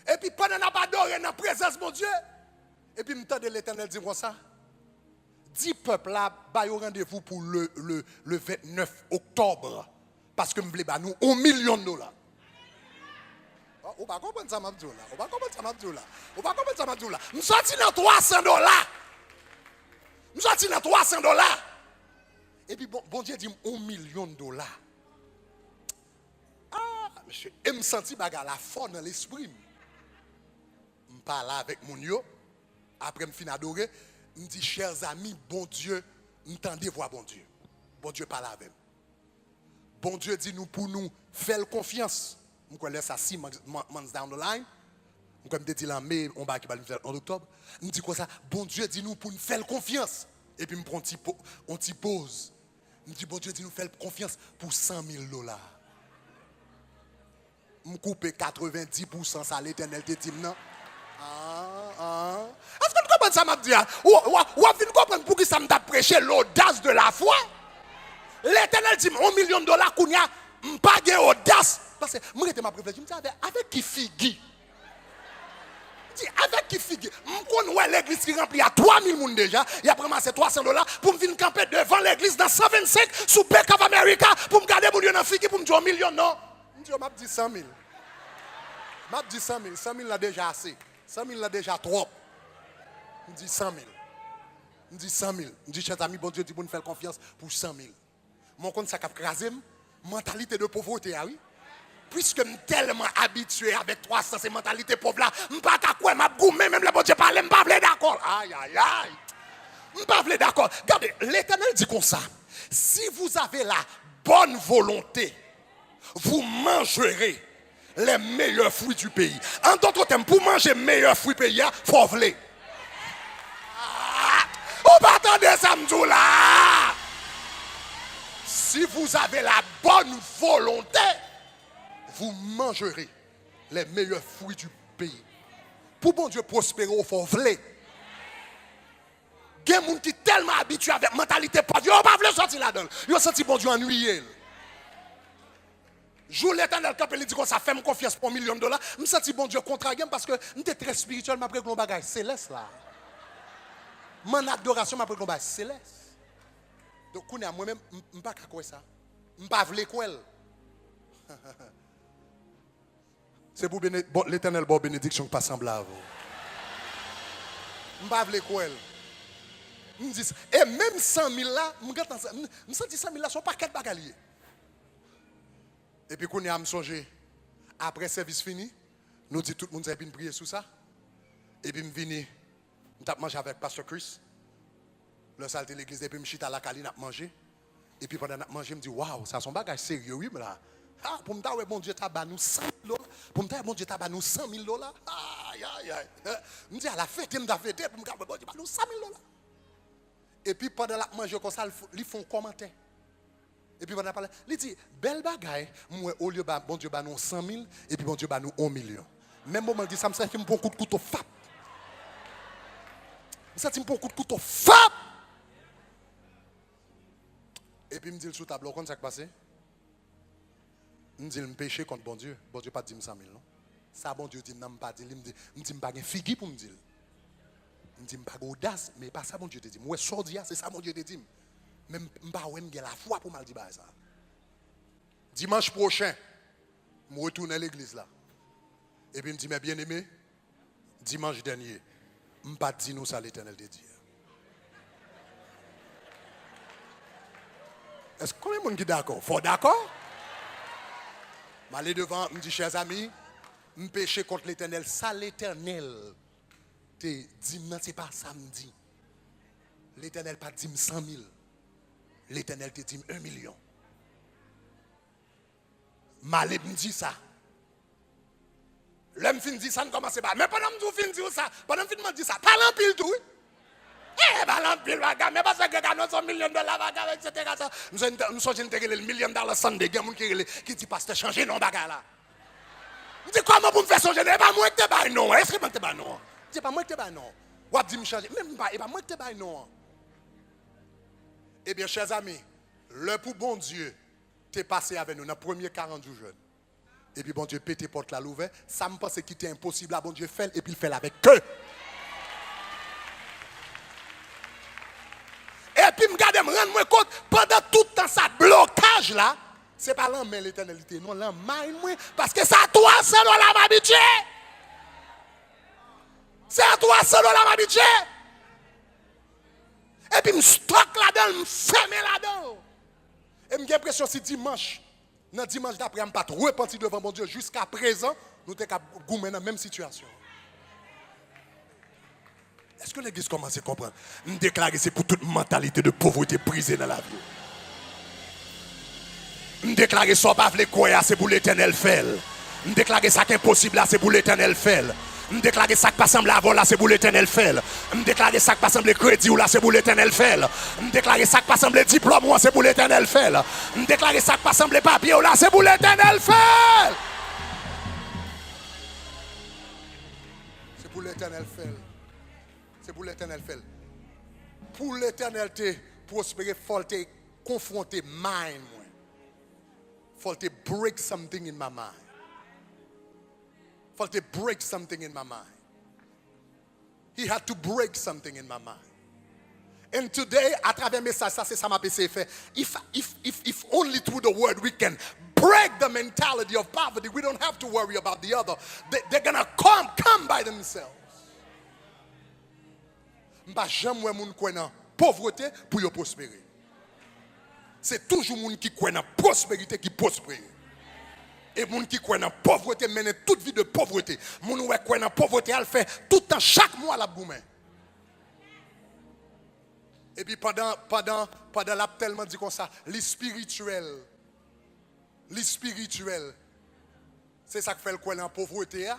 Et puis pendant n'a pas adoré dans la présence de mon Dieu. Et puis m'entend de l'Éternel dire comme ça. 10 peuples là ba yo rendez-vous pour le 29 octobre parce que m'vle ba nous $1 million. On va comprendre ça m'abdou là. On va comprendre ça m'abdou là. On va comprendre ça m'abdou là. Nous sorti dans $300. Nous sorti dans $300. Et puis bon Dieu dit $1 million. Ah, monsieur, et me senti bagarre la fort dans l'esprit. Me parle avec mon yo après me fin adorer. Me dit, chers amis, bon Dieu, m'entendez voir bon Dieu. Bon Dieu parle avec nous. Bon Dieu dit nous pour nous faire confiance. Je connais ça 6 months down the line. Je connais dit en mai, on va faire en octobre. Je dis quoi ça? Bon Dieu dit nous pour nous faire confiance. Et puis je prends un petit pause. Je dis bon Dieu dit nous faire confiance pour $100,000. Je coupe 90% ça l'Éternel te dit non. Est-ce que vous comprenez ça, m'a dit? Ou vous comprenez pour qui ça m'a prêché l'audace de la foi? L'Éternel dit $1 million qu'on y a pas de audace. Parce que moi j'étais ma privilège, je me dis avec qui figue? Avec qui figue? Je connais l'église qui remplit à 3000 personnes déjà, il a ramassé $300 pour me venir camper devant l'église dans 125 sous Bank of America pour me garder mon Dieu dans figue pour me dire $1 million non. Je m'a dit 100 000. M'a dit 100 000, 100 000 là déjà assez. 100 000 là déjà trop. Je dis 100 000. Je dis 100 000. Je dis, chers amis, bon Dieu dit pour nous faire confiance pour 100 000. Mon compte, ça a crasé, mentalité de pauvreté, oui. Puisque je suis tellement habitué avec 300, ces mentalités pauvres là, je ne sais pas quoi, je suis gourmé, même le bon Dieu parle, je ne suis pas d'accord. Aïe, aïe, aïe. Je ne suis pas d'accord. Regardez, l'Éternel dit comme ça. Si vous avez la bonne volonté, vous mangerez les meilleurs fruits du pays. En d'autres termes, pour manger les meilleurs fruits du pays, il faut voler. Vous pas attendre ça, là. Si vous avez la bonne volonté, vous mangerez les meilleurs fruits du pays. Pour bon Dieu prospérer, il faut voler. Il y a des gens qui sont tellement habitués avec la mentalité pas Dieu, ils ne peuvent pas sortir là-dedans. Ils ont senti bon Dieu ennuyé. Jour l'Éternel quand il dit que ça fait confiance pour $1 million, je me sens bon Dieu contrarié parce que je suis très spirituel, je suis un bagage céleste là. Mon adoration, je suis un bagage céleste. Donc moi-même, je ne suis pas quoi ça. Je ne suis pas quoi. C'est pour l'Éternel, bonne bénédiction, pas semblable. Je ne suis pas quoi. Et même 100 000 là, je me sens 100 000 là, sont pas quatre bagaliers. Et puis, quand on a songé, après service fini, nous dit tout le monde a bien prier sur ça. Et puis, je viens, je manger avec Pasteur Chris. Le salle de l'église, et puis je suis à la caline à manger. Et puis, pendant que je mange, je me dis, waouh, ça son bagage sérieux, oui, mais là. Ah, pour me dire, bon Dieu, t'as banni $100 000. Pour me dire, bon Dieu, t'as banni $100 000. Aïe, aïe, aïe. Je me dis, à la fête, je me dis, pour me dire, bon Dieu, t'as banni $100 000. Et puis, pendant que je mange comme ça, ils font commentaire. Et puis, on a parlé, il dit, belle bagaille, moi, au lieu de bon Dieu, nous 100 000, et puis bon Dieu, nous 1 million. Même moment, il dit, ça me sert pour un coup de couteau fap. Ça me pour un coup de couteau fap. Et puis, il me dit, sous tableau, quand ça passe, il me dit, je péché contre bon Dieu. Bon Dieu, pas dit 100 000, non? Ça, bon Dieu, dit, non, pas dit, il me dit, je ne pas de figue pour me dire. Il me dit, je ne pas d'audace, mais pas ça, bon Dieu, te dit. Moi, sordi, c'est ça, bon Dieu, te dit. Même pas la foi pour mal dire ça. Dimanche prochain, je retourne à l'église là. Et puis il me dit, mes bien-aimés, dimanche dernier, je ne pas dire nous ça l'Éternel de Dieu. Est-ce que combien de monde qui est d'accord? Faut d'accord? M'aller devant, me dit, chers amis, me pécher contre l'Éternel. Ça, l'Éternel, te dit, non, c'est pas samedi. L'Éternel pas dit 100 000. L'Éternel te dit 1 million. M'aller me dit ça. L'homme fin dit ça, ne commence pas. Mais pendant que je fin dire ça, pendant que je dis ça, parle en pile tout. Eh, parle en pile, mais parce que nous sommes millions de dollars, etc. Nous sommes le million de dollars Sunday. Il y a des gens qui disent, pasteur, changer non bagarre là. Je dis, comment vous me faites changer? Eh, pas moi qui te baille non. Est-ce que tu te baille non? Je dis, pas moi qui te baille non. Ou dit me changer? Même pas, pas moi qui te baille non. Eh bien, chers amis, le pour bon Dieu, t'es passé avec nous dans les premiers 40 jours jeunes. Et puis bon Dieu pété porte là l'ouvert. Ça me pense qu'il était impossible à bon Dieu faire et puis il fait avec eux. Et puis me garde me rendre compte pendant tout le temps ça blocage là, c'est pas l'homme mais l'éternalité, non l'homme moi parce que c'est à toi seul la m'habituer. C'est à toi seul la m'habituer. Et puis me stocke là-dedans, me ferme là-dedans. Et me j'ai l'impression si dimanche dans dimanche d'après, je ne pas repentir devant mon Dieu. Jusqu'à présent, nous sommes dans la même situation. Est-ce que l'église commence à comprendre? Nous déclarer c'est pour toute mentalité de pauvreté brisée dans la vie. Nous déclarer ça pas les croire, c'est pour l'Éternel faire. Nous déclarer ça qui est impossible là, c'est pour l'Éternel faire. Nous déclarer ça qui pas semble avoir là, c'est pour l'Éternel faire. Nous déclarer ça qui pas semble crédit là, c'est pour l'Éternel faire. Nous déclarer ça qui pas semble diplôme c'est pour l'Éternel faire. Nous déclarer ça qui pas semble papier là, c'est pour l'Éternel faire. C'est pour l'Éternel faire. C'est pour l'Éternel faire. Pour l'Éternel te prospérer, faut te confronter mind moi. Faut te break something in my mind. Faut to break something in my mind. He had to break something in my mind. And today, à travers message, ça c'est ça m'a fait. If only through the word we can break the mentality of poverty, we don't have to worry about the other. They're gonna come by themselves. M'pas jamais moun kwen nan pauvreté pour yo prospérer. C'est toujours moun qui kwen nan prospérité qui prospère. Et les gens qui croient dans la pauvreté mènent toute vie de pauvreté. Les gens qui croient dans la pauvreté, elle fait tout le temps, chaque mois, la boumée. Et puis pendant la tellement dit comme ça, les spirituels, c'est ça qui fait le croire dans la pauvreté.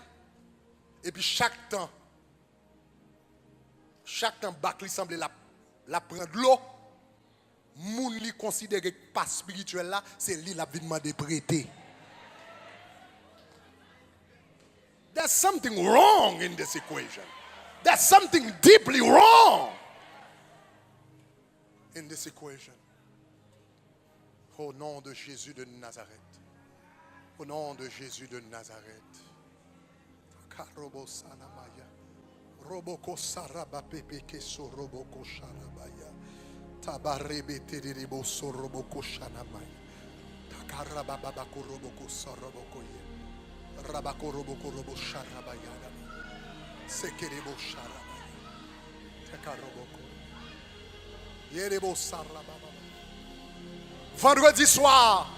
Et puis chaque temps, bac li semble la prendre de l'eau. Moun li considéré pas spirituel là, c'est lui la vie de prêter. There's something wrong in this equation. There's something deeply wrong in this equation. Au nom de Jésus de Nazareth. Au nom de Jésus de Nazareth. Karobo sanamaya. Roboko saraba pepe keso roboko sharabaya. Tabarebe terebo soroboko shanamaya. Takaraba babako roboko soroboko ye. Rabako roboko robo sharabayana. Sekerebo sharabaya. Takaroboko. Yerebo sarababa. Vendredi soir.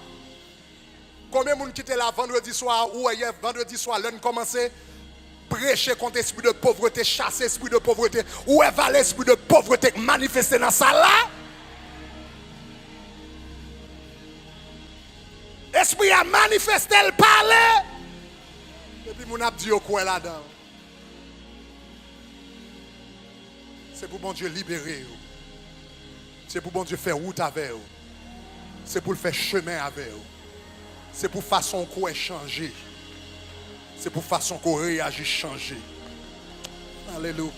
Combien de monde qui était là vendredi soir ou hier vendredi soir, l'on commençait prêcher contre l'esprit de pauvreté, chasser l'esprit de pauvreté, ou est l'esprit de pauvreté manifesté dans ça là? Esprit a manifesté, il parlait. Et puis mon a dit quoi là-dedans? C'est pour bon Dieu libérer. C'est pour bon Dieu faire route avec vous. C'est pour le faire chemin avec vous. C'est pour façon qu'on ait changé. C'est pour façon qu'on réagit changer. Alléluia.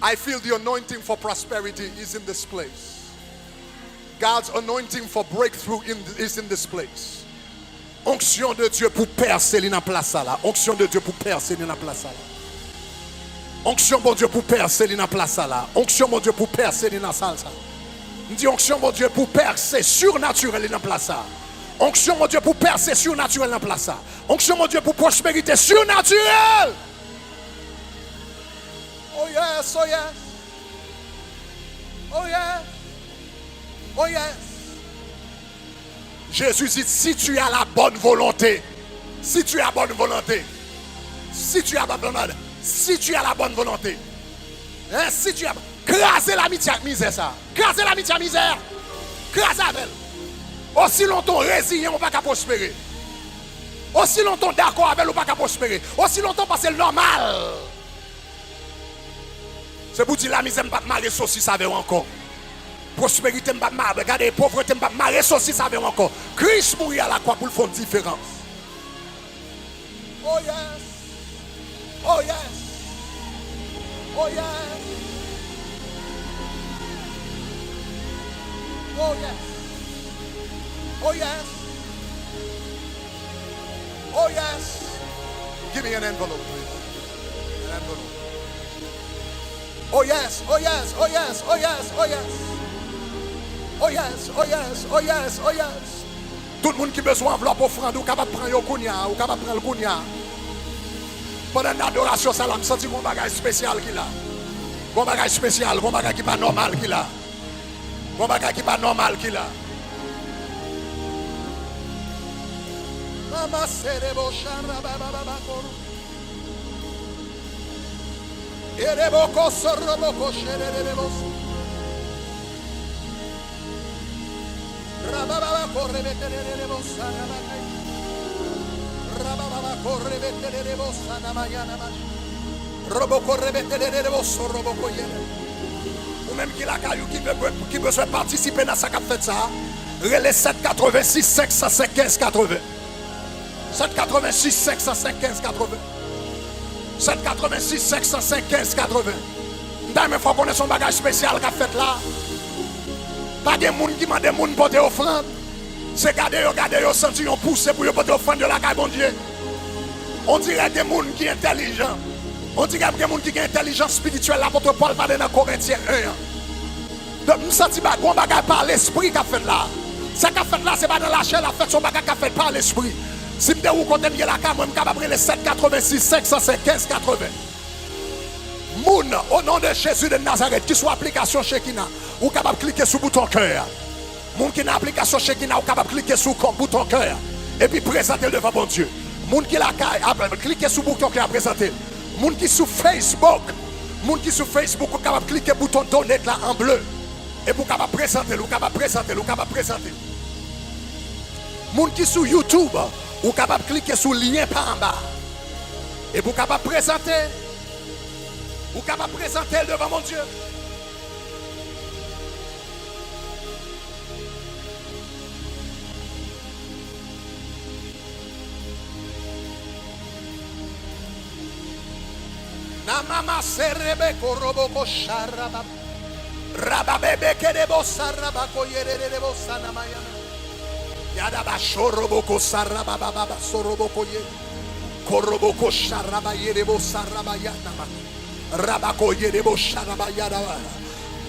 I feel the anointing for prosperity is in this place. God's anointing for breakthrough is in this place. Onction de Dieu pour percer dans place là. Onction de Dieu pour percer dans place là. Onction mon Dieu pour percer dans place là. Onction mon Dieu pour percer dans salle ça. On dit onction mon Dieu pour percer surnaturel dans place ça. Onction mon Dieu pour percer surnaturel dans place ça. Onction mon Dieu pour prospérité surnaturelle. Oh yes, oh yes. Oh yes. Oh yes. Jésus dit, si tu as la bonne volonté, si tu as bonne volonté, si tu as la bonne volonté, si tu as la bonne volonté, hein, si tu as, craser l'amitié avec misère ça, craser l'amitié avec misère, craser avec elle. Aussi longtemps résilient, on va pas prospérer. Aussi longtemps d'accord avec elle, on va pas prospérer. Aussi longtemps passer le normal. C'est pour dire la misère ne pas marrer saucisse avec encore. Prospérité ne pas marrer, regardez, pauvreté ne pas marrer saucisse avec encore. Christ mourit à la croix pour le faire une différence. Oh yes. Oh yes. Oh yes. Oh yes. Oh yes. Oh yes. Give me an envelope, please. An envelope. Oh yes. Oh yes. Oh yes. Oh yes. Oh yes. Oh yes. Oh yes. Oh yes. Oh yes. Tout le monde qui a besoin d'enveloppe offrande, ou capable de prendre le kounia, ou capable de prendre le kounia. Pendant l'adoration, ça m'a senti un bagage spécial qu'il a. Un bagage spécial, un bagage qui n'est pas normal qu'il a. Un bagage qui n'est pas normal qu'il a. Mama serebo shara baba baba koro. Erebo kosorobo kosherebo. Rababa corre beterebo sana makai. Rababa corre beterebo sana mayana machi. Robo corre beterebo sorobo koyere. Ou même qui la caillou qui besoin participer dans ça qu'a fait ça. Relais 786 515 80. 786 515 80. 786 515 80. D'ailleurs, il faut connaître son bagage spécial qu'a fait là. Pas de monde qui m'a demandé de porter offrande. C'est garder, senti yon poussé pour porter offrande de la caille, bon Dieu. On dirait des gens qui sont intelligents. On dirait des gens qui ont intelligence spirituelle. L'apôtre Paul parle dans Corinthiens 1. Donc, nous sentons qu'on bagage par l'esprit qu'a fait là. Ce qu'a fait là, ce n'est pas dans la chair, la fait son bagage qu'a fait par l'esprit. Si je vous compte la carte, je suis capable de 786 515 80. Moun, au nom de Jésus de Nazareth, qui soit application Shekina, ou capable de cliquer sur le bouton cœur. Moun qui n'a application Shekina, ou capable de cliquer sur le bouton cœur. Et puis présenter devant bon Dieu. Moun qui la cliquer sur le bouton cœur, présenter. Moun qui sur Facebook, moun qui sur Facebook, ou capable de cliquer sur le bouton donner là en bleu. Et pour capable présenter, ou capable présenter, ou capable présenter. Moun qui sur YouTube, ou capable de cliquer sur le lien par en bas. Et pour capable présenter. Ou capable présenter devant mon Dieu. Namama serebe koroboko sharaba. Rababebe kedebo saraba koyerebo sanamayana. Yadaba shoroboko saraba baba soroboko ye. Koroboko sharaba yerebo saraba yanama. Tout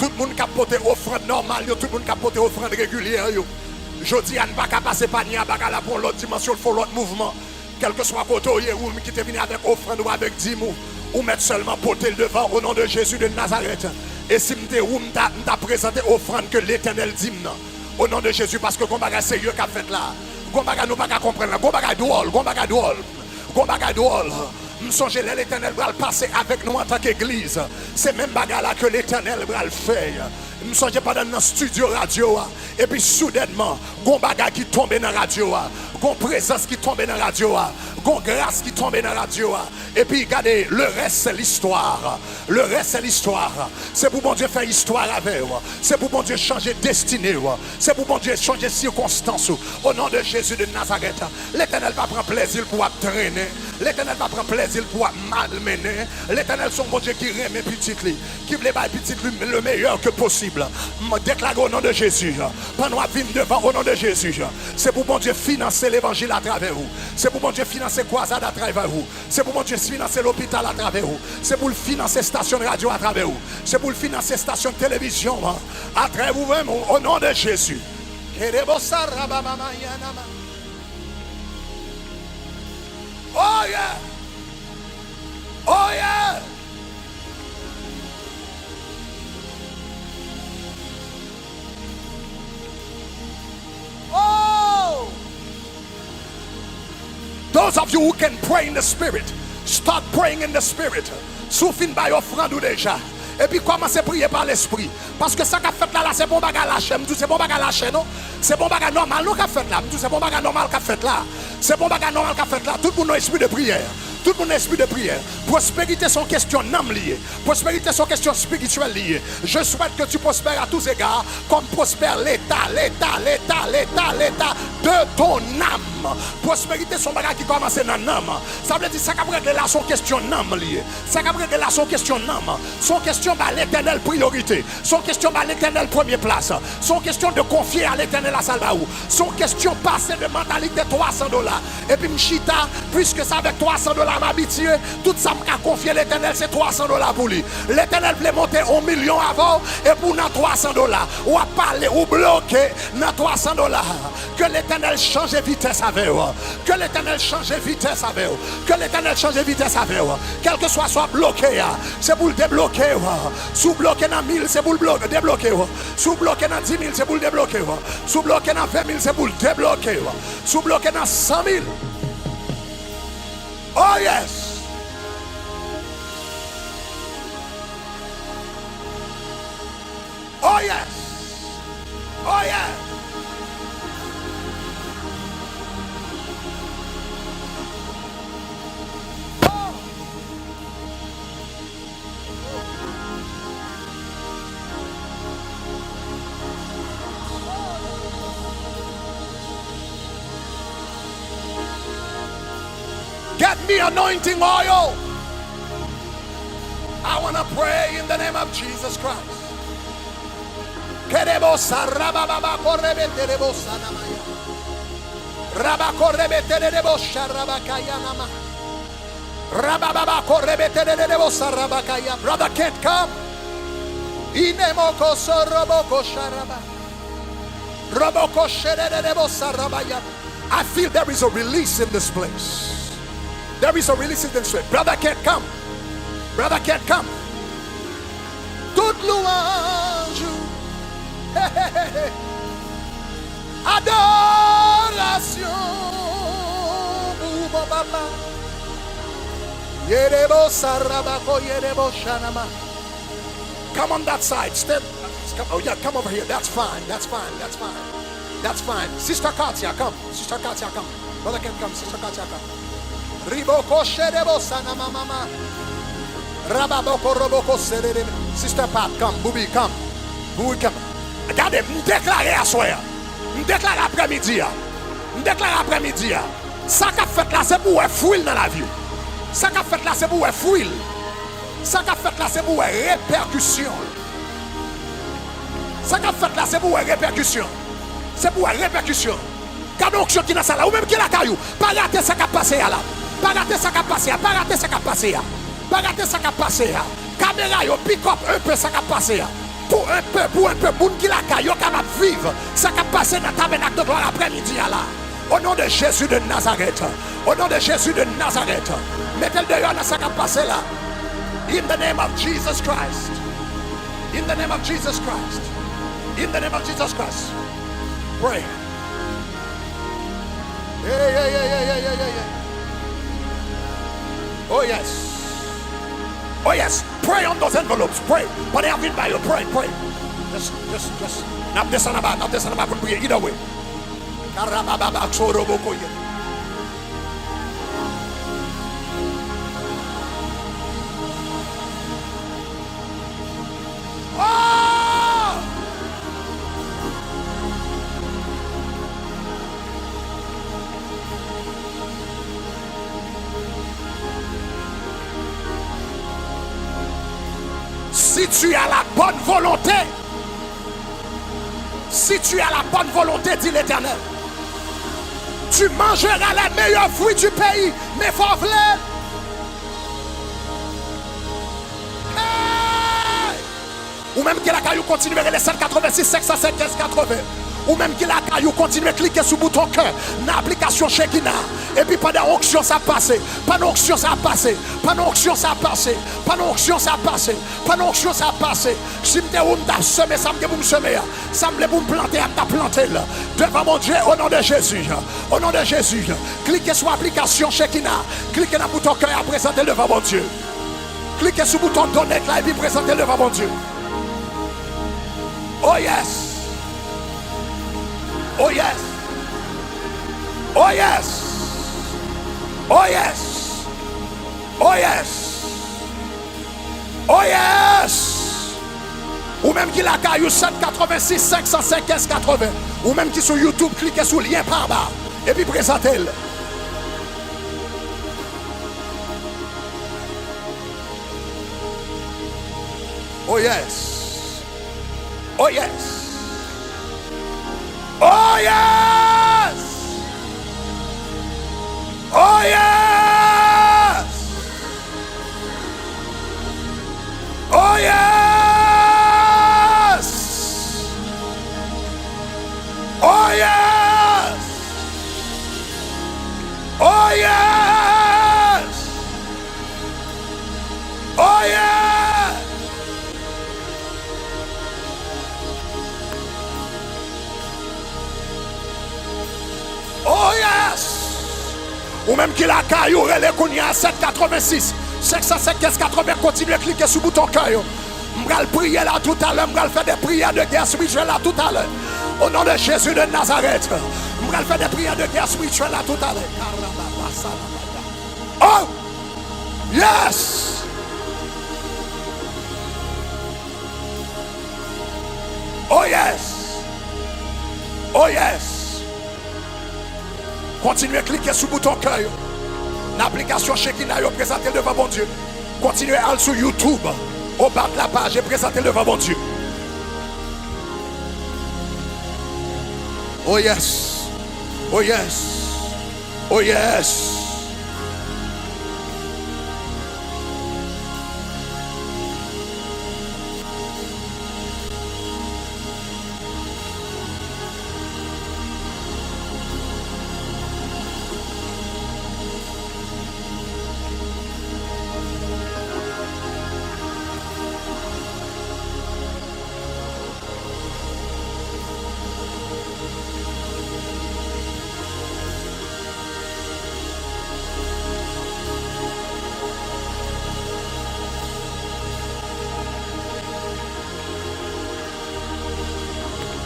le monde qui a porté offrande normale, tout le monde qui a porté offrande régulière. Je dis à ne pas passer panier à bagala pour l'autre dimension, pour l'autre mouvement. Quel que soit côté ou qui te venu avec offrande ou avec 10 mots, ou mettre seulement porter le devant au nom de Jésus de Nazareth. Et si je t'a présenté offrande que l'Éternel dit au nom de Jésus, parce que combat c'est Dieu qui a fait là. Combat nous pas comprendre, combat drôle, combat drôle, combat drôle. Nous songeons l'Éternel va le passer avec nous en tant qu'Église. C'est même bagarre là que l'Éternel va le faire. Nous songeons pas dans le studio radio. Et puis soudainement, gon bagarre qui tombe dans la radio. Gon présence qui tombe dans la radio. Gon grâce qui tombe dans la radio. Et puis regardez, le reste c'est l'histoire. Le reste c'est l'histoire. C'est pour bon Dieu faire histoire avec vous. C'est pour bon Dieu changer destinée. C'est pour bon Dieu changer circonstances. Au nom de Jésus de Nazareth, l'Éternel va prendre plaisir pour traîner. L'Éternel va prendre plaisir pour malmener. L'Éternel son bon Dieu qui remet petit lui, qui veut faire petit lui le meilleur que possible. Déclare au nom de Jésus. Pendant la vie devant au nom de Jésus. C'est pour bon Dieu financer l'évangile à travers vous. C'est pour bon Dieu financer croisade à travers vous. C'est pour bon Dieu financer l'hôpital à travers vous. C'est pour financer station de radio à travers vous. C'est pour financer station de télévision à travers vous-même au nom de Jésus. Oh yeah! Oh yeah! Those of you who can pray in the spirit, start praying in the spirit. Souffle by offrande ou déjà. Et puis commencez à prier par l'esprit. Parce que ça qu'a fait là, c'est bon bagage lâcher. C'est bon bagage lâcher, non? C'est bon bagage normal, non, qu'a fait là. C'est bon bagage normal qu'a fait là. C'est bon bagage normal qu'a fait là. Tout le monde a esprit de prière. Tout le monde a esprit de prière. Prospérité, sont question non liée. Prospérité, sont question spirituelle liée. Je souhaite que tu prospères à tous égards, comme prospère l'état de ton âme. Prospérité, son bagage qui commence dans l'âme. Ça veut dire ça qu'a régler là, son question non liée. Ça qu'a régler là, son question non. Son question à l'éternel priorité. Son question à l'éternel première place. Son question de confier à l'éternel la salle où. Son question passer de mentalité $300. Et puis m'chita, puisque ça avec $300 m'habitué, tout ça m'a confié l'éternel, c'est $300 pour lui. L'éternel voulait monter 1 million avant, et pour nous $300. Ou à parler, ou bloquer, nous $300. Que l'éternel change de vitesse avec vous. Que l'éternel change de vitesse avec vous. Que l'éternel change de vitesse avec vous. Quel que soit bloqué, c'est pour le débloquer. Sous bloqué dans 1000, c'est pour le débloquer. Sous bloqué dans 10 000, c'est pour le débloquer. Sous bloqué dans 20 000, c'est pour le débloquer. Sous bloqué dans 100 000. Oh yes. Oh yes. Oh yes. Oh. Get me anointing oil. I want to pray in the name of Jesus Christ. Brother can't come. I feel there is a release in this place. There is a release in this place. Brother can't come. Brother can't come. Toute louange. Adoration. Mon papa. Yerebo sarabako yerebo shanama. Come on that side. Stand. Oh yeah, come over here. That's fine. That's fine. That's fine. That's fine. Sister Katia, come. Sister Katia, come. Brother can come. Sister Katia, come. Riboko sherebo sana mama. Rababoko roboko serere. Sister Pat, come. Boubi, come. Boubi, come. Regardez, me déclarer à soir. Me déclarer après-midi. Me déclarer après-midi. Ça qu'a fait là, c'est pour fouiller dans la vie. Ça qu'a fait là, c'est pour fouiller. Ça qu'a fait là, c'est pour répercussion. Ça qu'a fait là, c'est pour répercussion. C'est pour répercussion. Quand on qui dans ça là, ou même qui la caillou, pas rater ça qu'a passé là. Pas rater ça qu'a passé, pas rater ça qu'a passé. Pas rater ça qu'a passé. Caméra yo pick up un peu ça qu'a passé. Pour un peu, moun qui la caillou capable vivre ça qu'a passé dans tabernacle de gloire après-midi là. Au nom de Jésus de Nazareth. Au nom de Jésus de Nazareth. Mettez-le dehors dans ça qu'a passé là. In the name of Jesus Christ. In the name of Jesus Christ. In the name of Jesus Christ. Pray. Yeah. Oh yes. Oh yes. Pray on those envelopes. Pray. But they have been by you. Pray. Just. Not this and about. Pray either way. Si tu as la bonne volonté, dit l'Éternel, tu mangeras les meilleurs fruits du pays, mais faut v'lait. Hey! Ou même que la caillou continue les 786, 505, 15, 80. Ou même qui la caillou, continue à cliquer sur le bouton cœur dans l'application Shekina. Et puis pendant l'onction ça passe. Pendant l'onction ça passe. Pendant l'onction ça passe. Pendant l'onction ça passe. Pendant l'onction ça passe. Si je me semé, ça me semer. Ça me pour me planter, à planter là. Devant mon Dieu, au nom de Jésus. Au nom de Jésus. Cliquez sur l'application Shekina. Cliquez dans le bouton cœur et présentez devant mon Dieu. Cliquez sur le bouton donner là et puis présentez devant mon Dieu. Oh yes. Oh yes. Oh yes. Oh yes. Oh yes. Oh yes. Ou même qui la caillou 786 505 80. Ou même qui sur YouTube, cliquez sur le lien par bas. Et puis présentez-le. Oh yes. Oh yes. Oh yes! Oh yes! Oh yes! Oh yes! Oh yes! Oh yes! Oh yes! Ou même qui la caillou, relais qu'on y a 786, 505 80, continuez à cliquer sur le bouton cœur. Je vais prier là tout à l'heure, je vais faire des prières de guerre spirituelle là tout à l'heure. Au nom de Jésus de Nazareth, je vais faire des prières de guerre spirituelle là tout à l'heure. Oh! Yes! Oh yes! Oh yes! Continuez à cliquer sur le bouton cœur. L'application Shekina est présentée devant mon Dieu. Continuez à aller sur YouTube. Au bas de la page et présentez devant mon Dieu. Oh yes. Oh yes. Oh yes.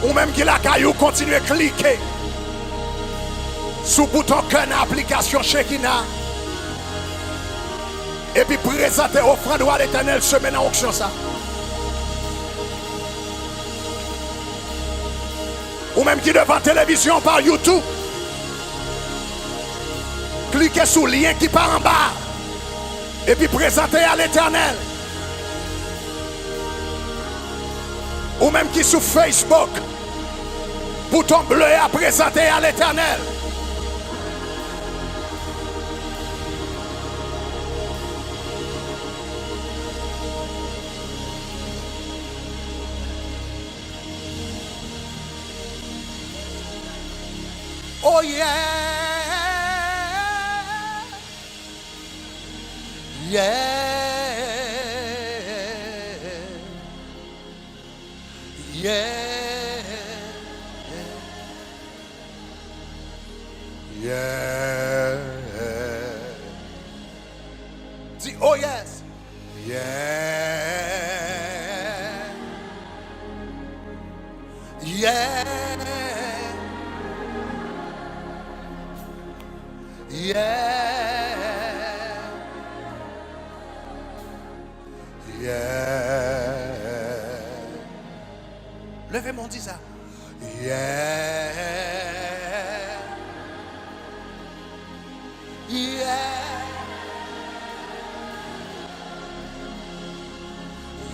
Ou même qui la caillou, continuez à cliquer sur le bouton cœur dans l'application Shekina. Et puis présentez offrande à l'Éternel semaine en auction ça. Ou même qui devant télévision par YouTube. Cliquez sur le lien qui part en bas. Et puis présentez à l'Éternel. Ou même qui sur Facebook. Bouton bleu à présenter à l'Éternel. Oh yeah. Yeah. Yeah. Yeah. Dis, oh yes. Yeah. Yeah. Yeah. Yeah. Levez mon dit ça. Yeah. Yeah.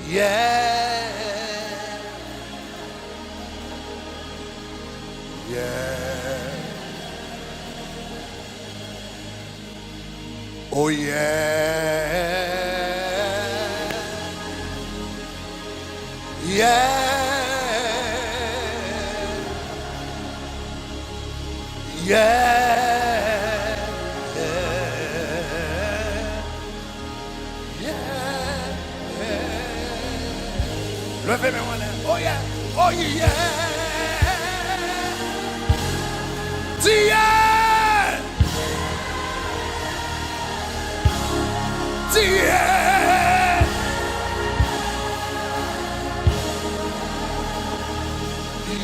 Yeah. Yeah. Oh yeah. Yeah. yeah, yeah, yeah. Levez-moi là. Oh yeah, oh yeah. Yeah, yeah.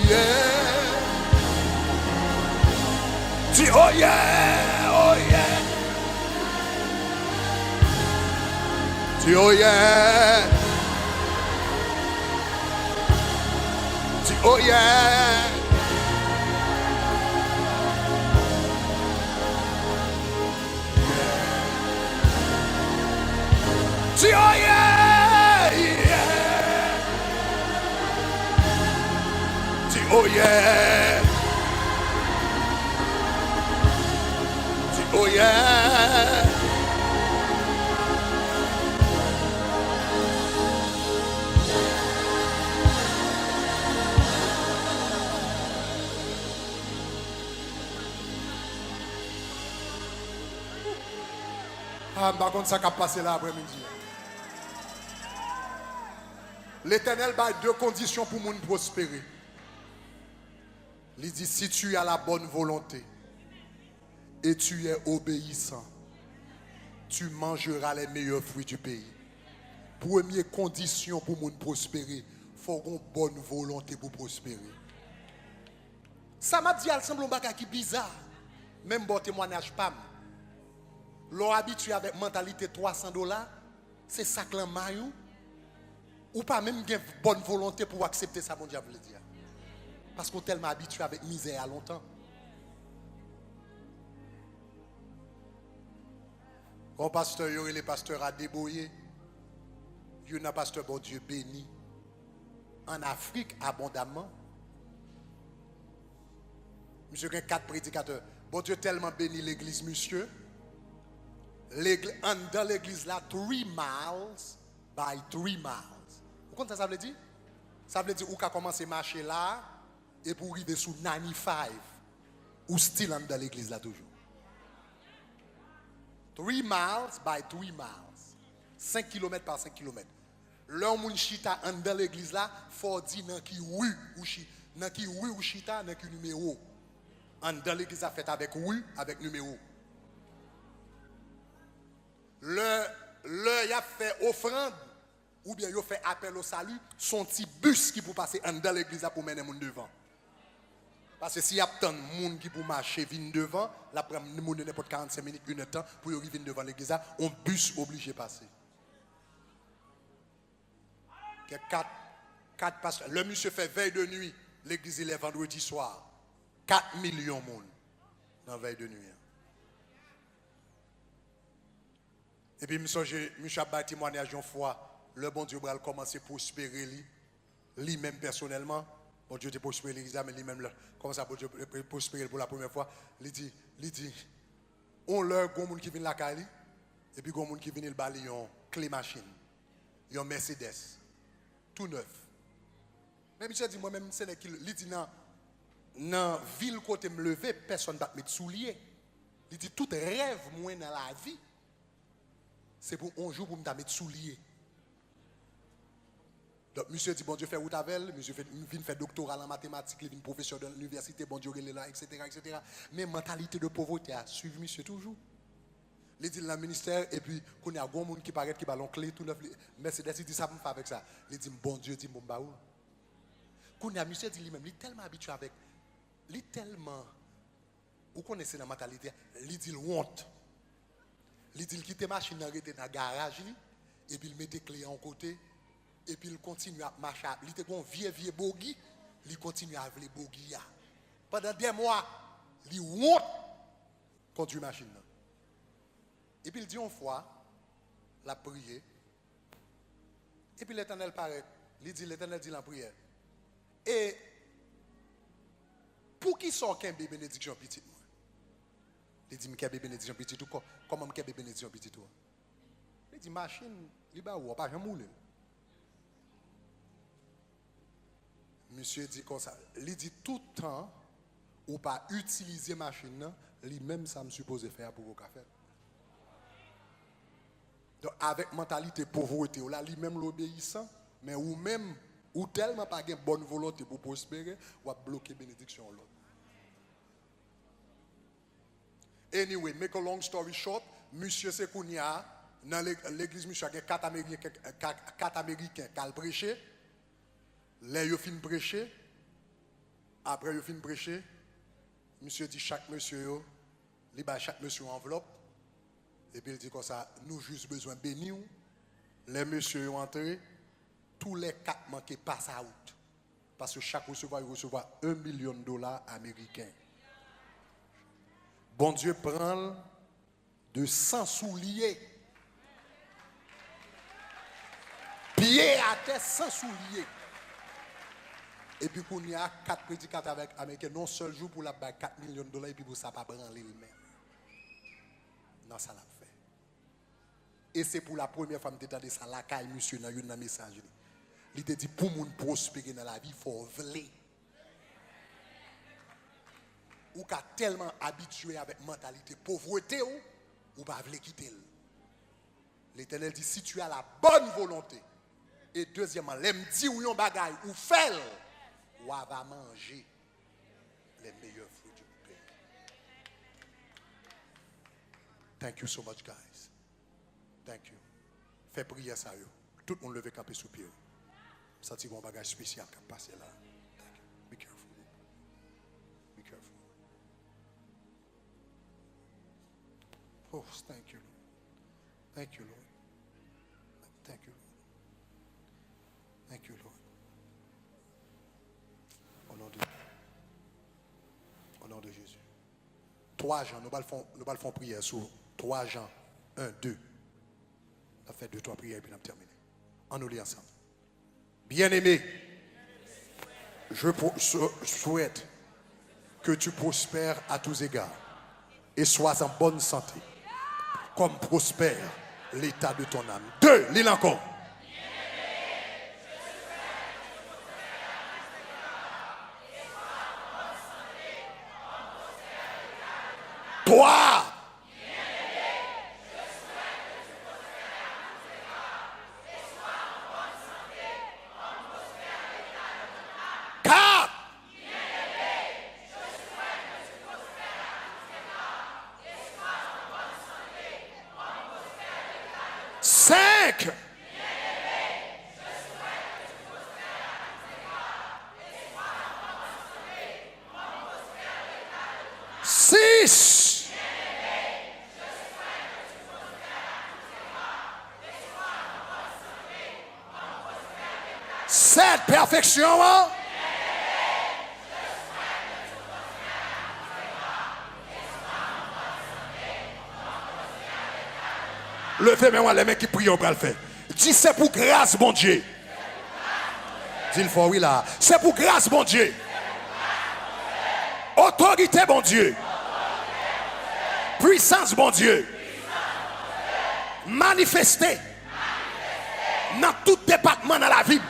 Yeah. Oh yeah, oh yeah. Oh yeah. Oh yeah. Oh yeah, yeah. Oh yeah. Oh yeah. Ah, par contre, ça qui a passé là après-midi. L'Éternel a deux conditions pour nous prospérer. Il dit, si tu as la bonne volonté et tu es obéissant, tu mangeras les meilleurs fruits du pays. Première condition pour nous prospérer, il faut une bonne volonté pour prospérer. Ça m'a dit, il semble un bagage qui bizarre. Même bon témoignage pas. L'on habitué avec mentalité $300, c'est ça que l'on maillot. Ou pas même une bonne volonté pour accepter ça, mon diable veut dire. Parce qu'on est tellement habitué avec misère à longtemps. Quand pasteur, il y les pasteurs à débrouiller. Il y a un pasteur, bon Dieu, béni. En Afrique, abondamment. Monsieur, il y a 4 prédicateurs. Bon Dieu, tellement béni l'église, monsieur. Dans l'église là, 3 miles by 3 miles. Vous comprenez ça veut dire? Ça veut dire qu'on a commencé à marcher là et pour arriver sur 95 ou still dans l'église là toujours. 3 miles by 3 miles. 5 km par 5 km. L'homme qui chita dans l'église là, faut dire dans qui oui ou chita, dans qui oui ou chita, dans qui numéro. Dans l'église a fait avec oui, avec numéro. Il a fait offrande ou bien il a fait appel au salut, son petit bus qui peut passer dans l'église pour mener les gens devant. Parce que s'il y a tant de monde qui peut marcher vin devant, la prendre monde n'importe 45 minutes, une temps pour arriver devant l'église, un bus obligé de passer. Il y a 4 pasteurs. Le monsieur fait veille de nuit, l'église est vendredi soir. 4 millions de monde dans veille de nuit. Et puis, je a témoignage une fois, le bon Dieu va commencer à prospérer lui-même personnellement. Bon Dieu te prospérer l'église, mais lui-même, comment ça, bon Dieu prospérer pour la première fois. Il dit, on leur, il y a monde qui vient la Cali, et puis il y a monde qui vient le bali, une clé machine, une Mercedes, tout neuf. Mais monsieur dit, moi-même, c'est il dit, dans la ville côté me lever, personne ne va mettre soulier. Il dit, tout rêve, moi, dans la vie, c'est pour un jour pour me mettre soulier. Donc, monsieur dit, bon Dieu, fait route avec elle, monsieur vient faire doctorat en mathématiques, il vient professeur de l'université, bon Dieu, il est là, etc., etc. Mais mentalité de pauvreté a suivi monsieur toujours. Il dit, dans le ministère, et puis, quand il y a un monde qui paraît qui a une clé, tout neuf, Mercedes, il dit, ça me fait avec ça. Il dit, bon Dieu, dit, bon baoul. Quand il y a monsieur dit lui-même, il est tellement habitué avec, il est tellement, vous connaissez la mentalité, il dit, honte. Il dit, il quitte la machine, dans le garage, et puis il met des clés en côté. Et puis il continue à marcher. Il était un vieux bogi. Il continue à avoir les bogi. Pendant des mois, il honte conduit la machine. Et puis il dit une fois, la prière. Et puis l'Éternel paraît. L'Éternel dit la prière. Et pour qui sort qu'un bébé bénédiction petit? Il dit, qu'un bébé bénédiction petit, comment qu'un bébé bénédiction petit? Il dit, machine, il va où? Pas jamais moulé. Monsieur dit comme ça, il dit tout le temps, ou pas utiliser machine là, lui-même ça me supposé faire pour vous faire. Donc avec mentalité pauvreté là, lui-même l'obéissant, mais ou même ou tellement pas de bonne volonté pour prospérer, ou bloquer bénédiction l'autre. Anyway, make a long story short, monsieur Sekounia dans l'église monsieur a quatre américains qui ont prêché. Là yo fin prêcher. Après yo fin prêcher, monsieur dit chaque monsieur yo, li ba chaque monsieur enveloppe. Et puis il dit comme ça, nous juste besoin bénir. Les monsieur yo entré, tous les quatre manqués passent à out. Parce que chaque receveur recevra $1 million américains. Bon Dieu prend de 100 souliers. Pieds à terre sans souliers. Et puis qu'on y a 4 prédicateurs avec américains, non seul jour pour la bague $4 millions et puis pour ça pas branler le même. Non, ça l'a fait. Et c'est pour la première fois que je dit ça, la caille, monsieur, dans un message. Il te dit pour moun prospérer dans la vie, il faut vler. Ou qu'a tellement habitué avec mentalité pauvreté ou pas vle quitter. L'Éternel dit si tu as la bonne volonté et deuxièmement, l'aime dit ou yon bagay ou fait ou va manger les meilleurs fruits du pays. Thank you so much guys. Thank you. Fais prière ça yo. Tout le monde lever camper sous pied. Ça c'est un bagage spécial qui a passé là. Thank you. Be careful. Be careful. Oh, thank you, Lord. Thank you, Lord. Thank you, Lord. Thank you, Lord. Au nom de Jésus. 3 Jean, nous allons faire prière sur 3 Jean 1, 2. On a fait 2, 3 prières et puis on a terminé. On nous lit ensemble. Bien-aimé, je souhaite que tu prospères à tous égards et sois en bonne santé, comme prospère l'état de ton âme. 2, lis encore. 3. 4. 5. 6. 7, perfection. Hein? Levez-moi les mecs qui prient au bras le fait. Dis c'est pour grâce, mon Dieu. Dis le fort, oui là. C'est pour grâce, mon Dieu. Autorité, mon Dieu. Puissance, mon Dieu. Manifester dans tout département dans la vie.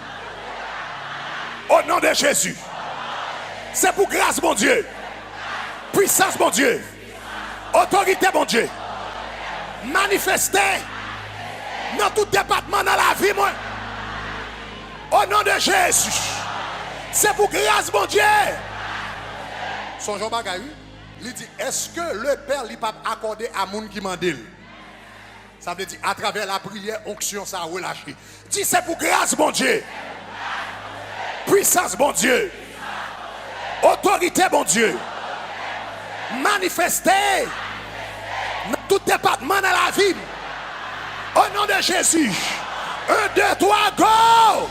Au nom de Jésus. C'est pour grâce, mon Dieu. Puissance, mon Dieu. Autorité, mon Dieu. Manifester dans tout département dans la vie, moi. Au nom de Jésus. C'est pour grâce, mon Dieu. Son Jean Bagay, il dit, est-ce que le Père lui pas accordé à moun qui m'a dit? Ça veut dire, à travers la prière, onction, ça a relâché. Dis, c'est pour grâce, mon Dieu. Puissance, mon Dieu. Autorité, mon Dieu. Manifester dans tout département dans la vie. Au nom de Jésus. 1, 2, 3, go!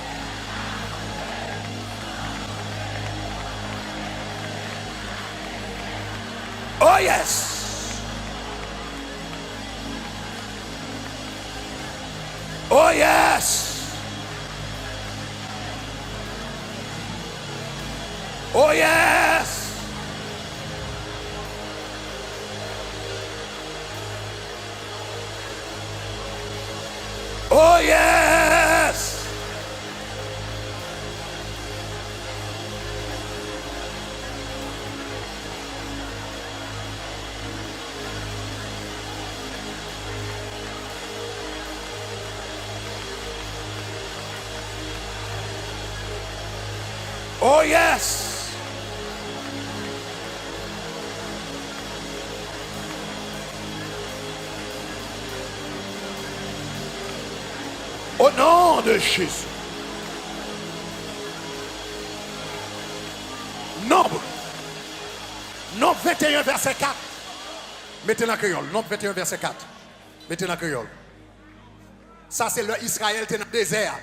Oh yes! Oh yes! Oh yes! Oh yes! Oh yes. Au nom de Jésus. Nombre 21, verset 4. Mettez la créole. Nombre 21, verset 4. Mettez la créole. Ça, c'est le Israël était dans le désert.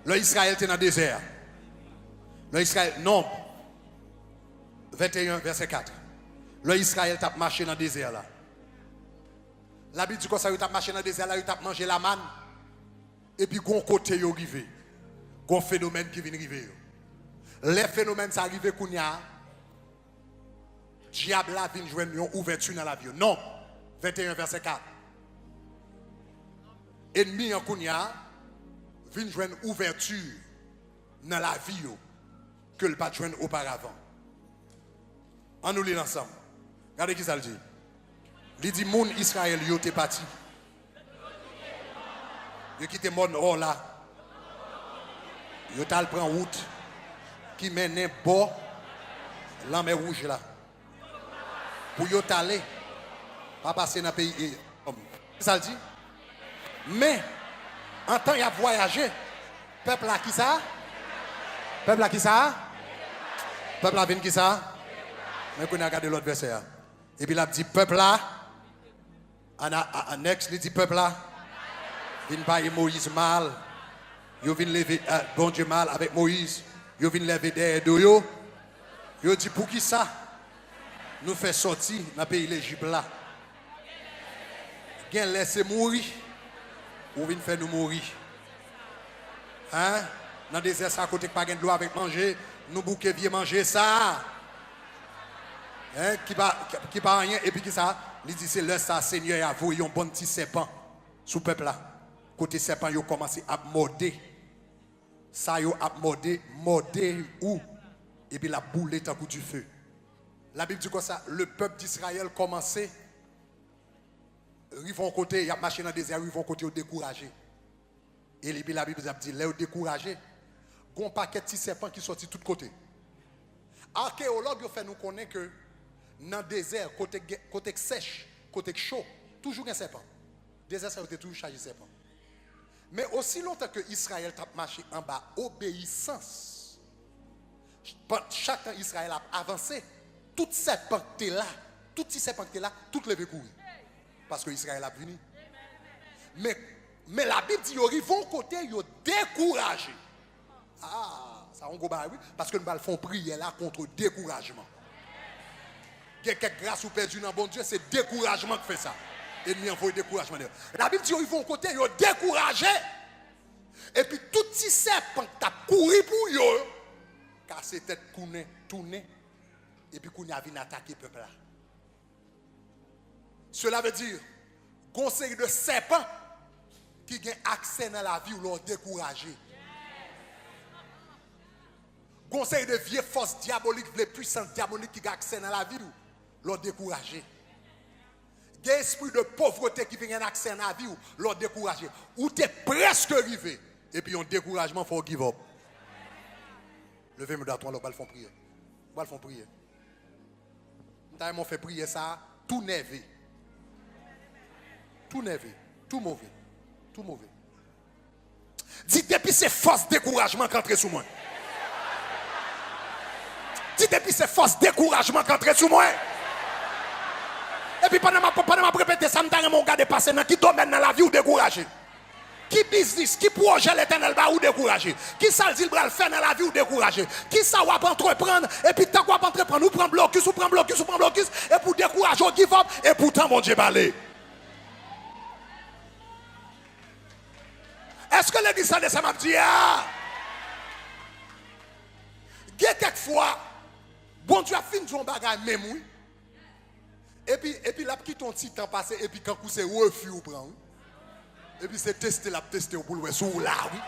Le Israël était dans le désert. Le Israël, nombre 21, verset 4. Le Israël t'a marché dans le désert là. La Bible dit que ça, il t'a marché dans le désert là, il t'a mangé la manne. Et puis, gon côté yo rivé. Gon phénomène qui vient river. Les phénomènes ça arrive qu'on y a. Diable la vient jouer une ouverture dans la vie. Non. 21 verset 4. Ennemi en qu'on y a vient jouer une ouverture dans la vie que le pas jouer auparavant. On nous lit ensemble. Regardez qui ça le dit. Il dit moun Israël yo t'es parti. Yo quitté mon or là. Yo t'al prend route qui mène bord la mer rouge là. Pour yo t'aller pas passer dans le pays. Ça le dit. Mais en temps y a voyagé, peuple là qui ça? Peuple là qui ça? Peuple là vient qui ça? Mais qu'on a regardé l'autre verset. Et puis il a dit peuple là next il dit peuple là vient pas Moïse mal. Yo vient lever bon Dieu mal avec Moïse. Yo vient lever derrière de yo. Yo dit pour qui ça? Nous fait sortir dans le pays l'Égypte là. Gen laisser mourir. Ou vient faire nous mourir. Hein? Dans le désert ça côté pas gain de l'eau avec manger, nous bouquet vieux manger ça. Hein? Qui pas rien et puis qui ça? Il dit c'est le ça Seigneur a voyé un bon petit serpent sous peuple là. Côté serpent yo commencé à morder. Ça yo a morder où? Et puis la boule est à coup du feu. La Bible dit comme ça, le peuple d'Israël commençait, ils vont côté, il y a marché dans le désert, ils vont côté découragé. Et puis la Bible dit, les découragés, il y a un paquet de petits serpents qui sortent de tous côtés. Archéologues fait nous connaître que dans le désert, côté sèche, côté chaud, toujours un serpent. Le désert, ça a été toujours chargé de serpents. Mais aussi longtemps que Israël a marché en bas, obéissance, chaque temps Israël a avancé, tout serpent qui est là, tout petit serpent qui est là, tout levé courir. Parce que Israël a venu. Mais la Bible dit, ils vont côté, ils sont découragés. Ah, ça on go bah oui, parce que nous font prier là contre découragement. Il y a quelques grâces ou perdu dans bon Dieu, c'est découragement qui fait ça. Et nous envoie découragement. La Bible dit, ils vont côté, ils sont découragés. Et puis tout petit serpent qui a couru pour eux, car c'est tête tourner. Et puis qu'on a vu attaquer le peuple là. Cela veut dire, conseil de serpent qui a accès dans la vie ou l'ont découragé. Conseil de vieilles forces diaboliques, les puissances diaboliques qui ont accès dans la vie ou l'ont découragé. Des esprits de pauvreté qui viennent accès dans la vie ou l'ont découragé. Ou tu es presque arrivé. Et puis un découragement, il faut give up. Levez-moi dans toi, le bal font prier. Le bal font prier. Nous fait prier ça, tout nerveux. Tout nerveux, tout mauvais. Tout mauvais. Dites depuis ces forces découragement qui entrent sous moi. Dites depuis ces forces découragement qui entrent sous moi. Et puis pendant ma répéter ça, je me regarde passer dans qui domaine dans la vie ou découragé. Qui business, qui projet l'éternel va ou découragé. Qui ça dit le bras faire dans la vie ou découragé. Qui ça va entreprendre et puis tant qu'on va entreprendre, ou prend blocus, et pour décourager, on give up, et pourtant mon Dieu balai. Est-ce que l'église de ça m'a dit, il y a quelquefois, bon Dieu a fini son bagage même, oui. Et puis là, qui ton petit temps passé, et puis quand c'est refus ou prend, oui. Et puis c'est tester pour le sous là, oui.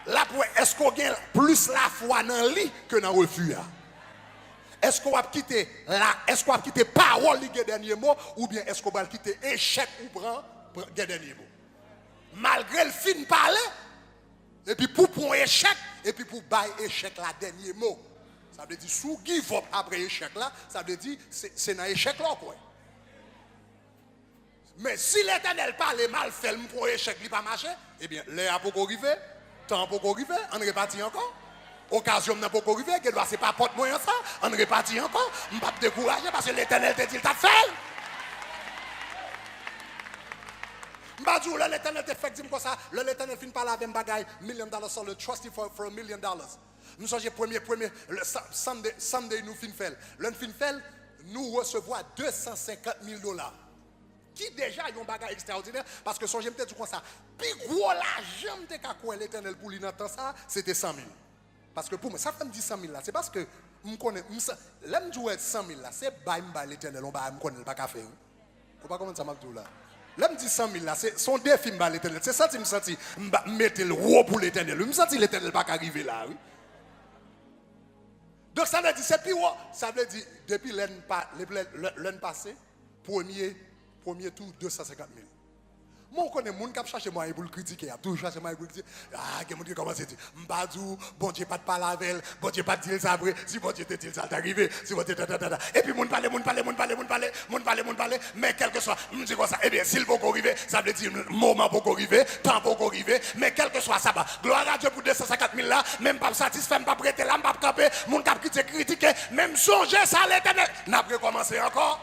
Là, est-ce qu'on gagne plus la foi dans le lit que dans le refus? Est-ce qu'on va quitter parole, les derniers mots, ou bien est-ce qu'on va quitter échec ou prend les derniers mots? Malgré le fin parler, Et puis pour un échec, et puis pour bailler échec la dernier mot. Ça veut dire sous give up après échec là, ça veut dire c'est dans échec là quoi. Mais si l'Éternel parle mal fait pour échec il pas marché, eh bien l'air pour arriver, temps pour arriver, on repartit encore. Occasion n'a pas arrivé, que c'est pas porte moyen ça, on repartit encore, on pas décourager parce que l'Éternel te dit il t'a fait. Mbadou, l'Éternel te fait dire comme ça, l'Éternel finit par la même bagaille, $1 million sur le trust for $1 million. Nous sommes premier, le Sunday nous fin fait. Le fin fait, nous recevons $250,000. Qui déjà a un bagage extraordinaire, parce que son j'aime te dire comme ça, puis gros l'argent de quoi l'Éternel pour lui dans ça, c'était 100,000. Parce que pour moi, ça fait me dire 100,000 là, c'est parce que je connais, l'aime jouer 100,000 là, c'est bail l'Éternel, on va me connaître pas qu'à faire. Faut pas comment ça m'a dit là. L'aime dit 100,000 là, c'est son défi m'ba l'Éternel. C'est ça que je me senti mettre le roi pour l'Éternel. Je me senti l'Éternel pas arriver là, oui. Donc ça veut dire c'est plus haut, ça veut dire depuis l'année passée, premier tour 250,000. Moi, on connaît les gens qui cherchent moi pour le critiquer. Il a toujours cherché moi pour le critiquer. Ah, il y a des gens qui commencent à dire Mbadou, bon Dieu, pas de parler avec elle, bon Dieu, pas de dire ça après. Si bon Dieu te dit ça, t'es arrivé. Si bon Dieu te dit ça, et puis, mon parler. Mais quel que soit, je dis quoi ça, eh bien, s'il faut arriver, ça veut dire moment pour arriver, temps pour arriver. Mais quel que soit ça, gloire à Dieu pour 250,000 là, même pas satisfait, pas prêter là, pas camper, mon cap qui te critiquer, même songer ça à l'Éternel. N'a pas commencé encore.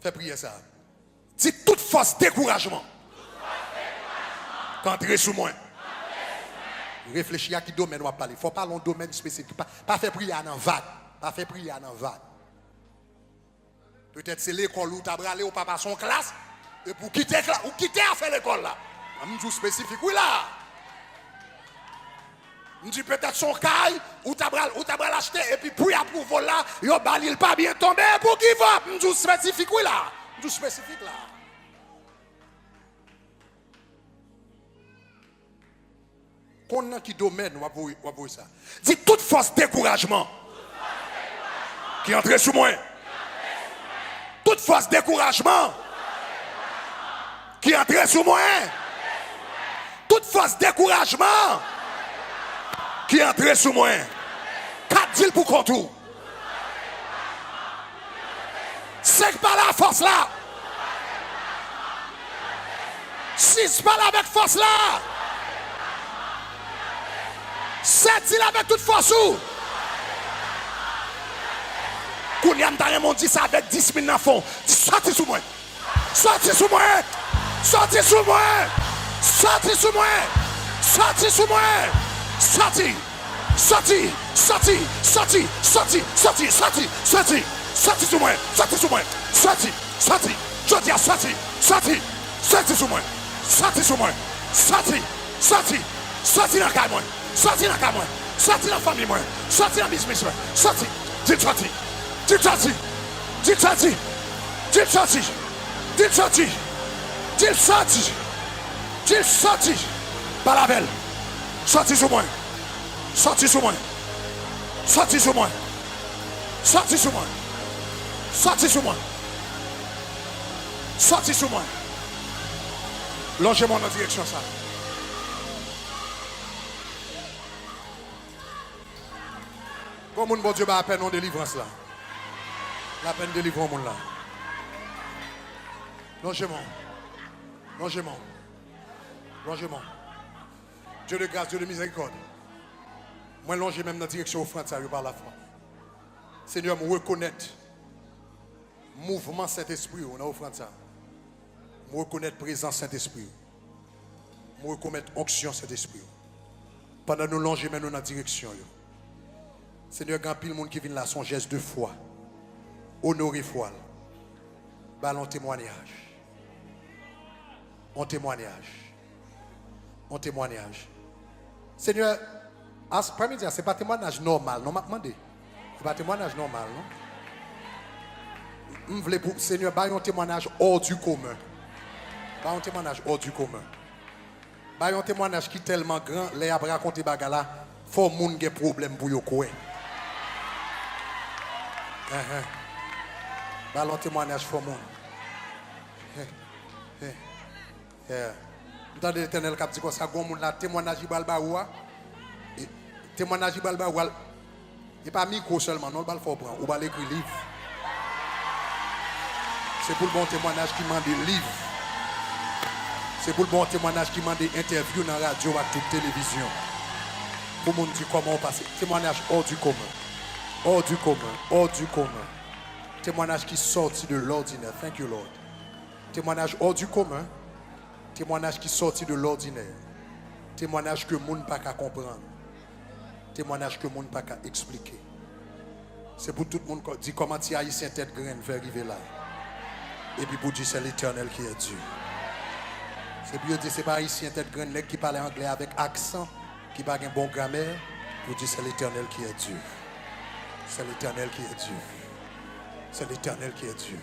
Fais prier ça. Dis toute force découragement. Qu'entrer sous moi. Réfléchis à qui domaine on va parler. Il faut parler d'un domaine spécifique. Pas faire prier dans vague. Pas faire prier dans vague. Peut-être c'est l'école où tu as bralé ou pas par son classe. Et pour quitter ou quitter à faire l'école là. Je dis spécifique. Oui là. Je dis peut-être son caille ou tu as bralé acheter et puis pour y approuver là, yo balil pas bien tombé pour qui va. Je dis spécifique. Oui là. Je dis spécifique là. Qu'on a qui domaine, on va voir ça. Dis toute force découragement. Qui entre sous moi. Toute force découragement. Qui entre sous moi. Toute force découragement. Qui entre sous moi. 4 deals pour contour. 5 par la force là. 6 par là avec force là. 7 deals avec toute force où. Kouniam Taremon dit ça avec 10 000 dans le fond. Sortez sous moi. Sortez sous moi. Sortez sous moi. Sortez sous moi. Sortez sous moi. Sortez. Sortez. Sortez. Sortez. Sortez. Sortez. Sortez. Sortez. Sortez sous moi. Sortez sous moi. Sortez. Sortez. Je dis à sortez. Sortez. Sortez sous moi. Sortez sous moi. Sortez. Sortez. Sortez dans le cas moi. Sortez dans le cas moi. Sortez dans la famille moi. Sortez dans le business moi. Sortez. Dites sortez. Dites sortez. Dites sortez. Dites sortez. Dites sortez. Dites sortez. Dites sortez. Par la belle. Sortez sous moi. Sortez sous moi. Sortez sous moi. Sortez sous moi. Sortez sous moi. Sortez sous moi. Longez-moi dans la direction ça. Comme mon bon Dieu va à peine en délivrance là. La peine de délivrer au monde là. Longez-moi. Longez-moi. Longez-moi. Dieu de grâce, Dieu de miséricorde. Moi, longer même dans la direction offrande, ça par la foi. Seigneur, me reconnaître mouvement Saint-Esprit, on a offrande ça. Me reconnaître présence Saint-Esprit. Me reconnaître onction Saint-Esprit. Pendant nous longer même dans la direction. Seigneur, grand pile monde qui vient là, son geste de foi. Honorer foi. Ballon témoignage. En témoignage. En témoignage. Seigneur, ce n'est pas témoignage normal, non, m'a demandé. Ce n'est pas témoignage normal, non? Je voulais pour Seigneur, bah un témoignage hors du commun. Bah un témoignage hors du commun. Bah un témoignage qui est tellement grand, les a raconté bagala, faut moun gen problème pour yo quoi. Bah un témoignage faut moun. Entendez l'Éternel qui dit comme ça, gon moun la témoignage balba ouah. Témoignage balba ouah. Et pas micro seulement, non, le bal faut prendre. Ou bal écrit livre. C'est pour le bon témoignage qui m'a dit livre. C'est pour le bon témoignage qui m'a dit interview dans la radio et toute télévision. Pour le monde dire comment on passe. Témoignage hors du commun. Hors du commun. Hors du commun. Témoignage qui sortit de l'ordinaire. Thank you, Lord. Témoignage hors du commun. Témoignage qui sortit de l'ordinaire. Témoignage que le monde n'a pas comprendre. Témoignage que le monde n'a pas expliquer. C'est pour tout le monde qui dit comment tu haïtien tête graine vers arriver là. Et puis pour dire c'est l'Éternel qui est Dieu. C'est pour dire c'est pas haïtien tête graine qui parle anglais avec accent, qui n'a pas un bon grammaire. Pour dire c'est l'Éternel qui est Dieu. C'est l'Éternel qui est Dieu. C'est l'Éternel qui est Dieu.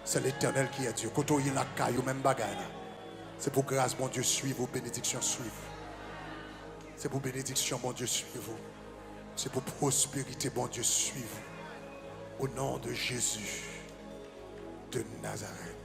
C'est l'Éternel qui est Dieu. Quand on y la caille, même bagaille. C'est pour grâce, mon Dieu, suivez-vous, bénédiction, suivez-vous. C'est pour bénédiction, mon Dieu, suivez-vous. C'est pour prospérité, mon Dieu, suivez-vous. Au nom de Jésus de Nazareth.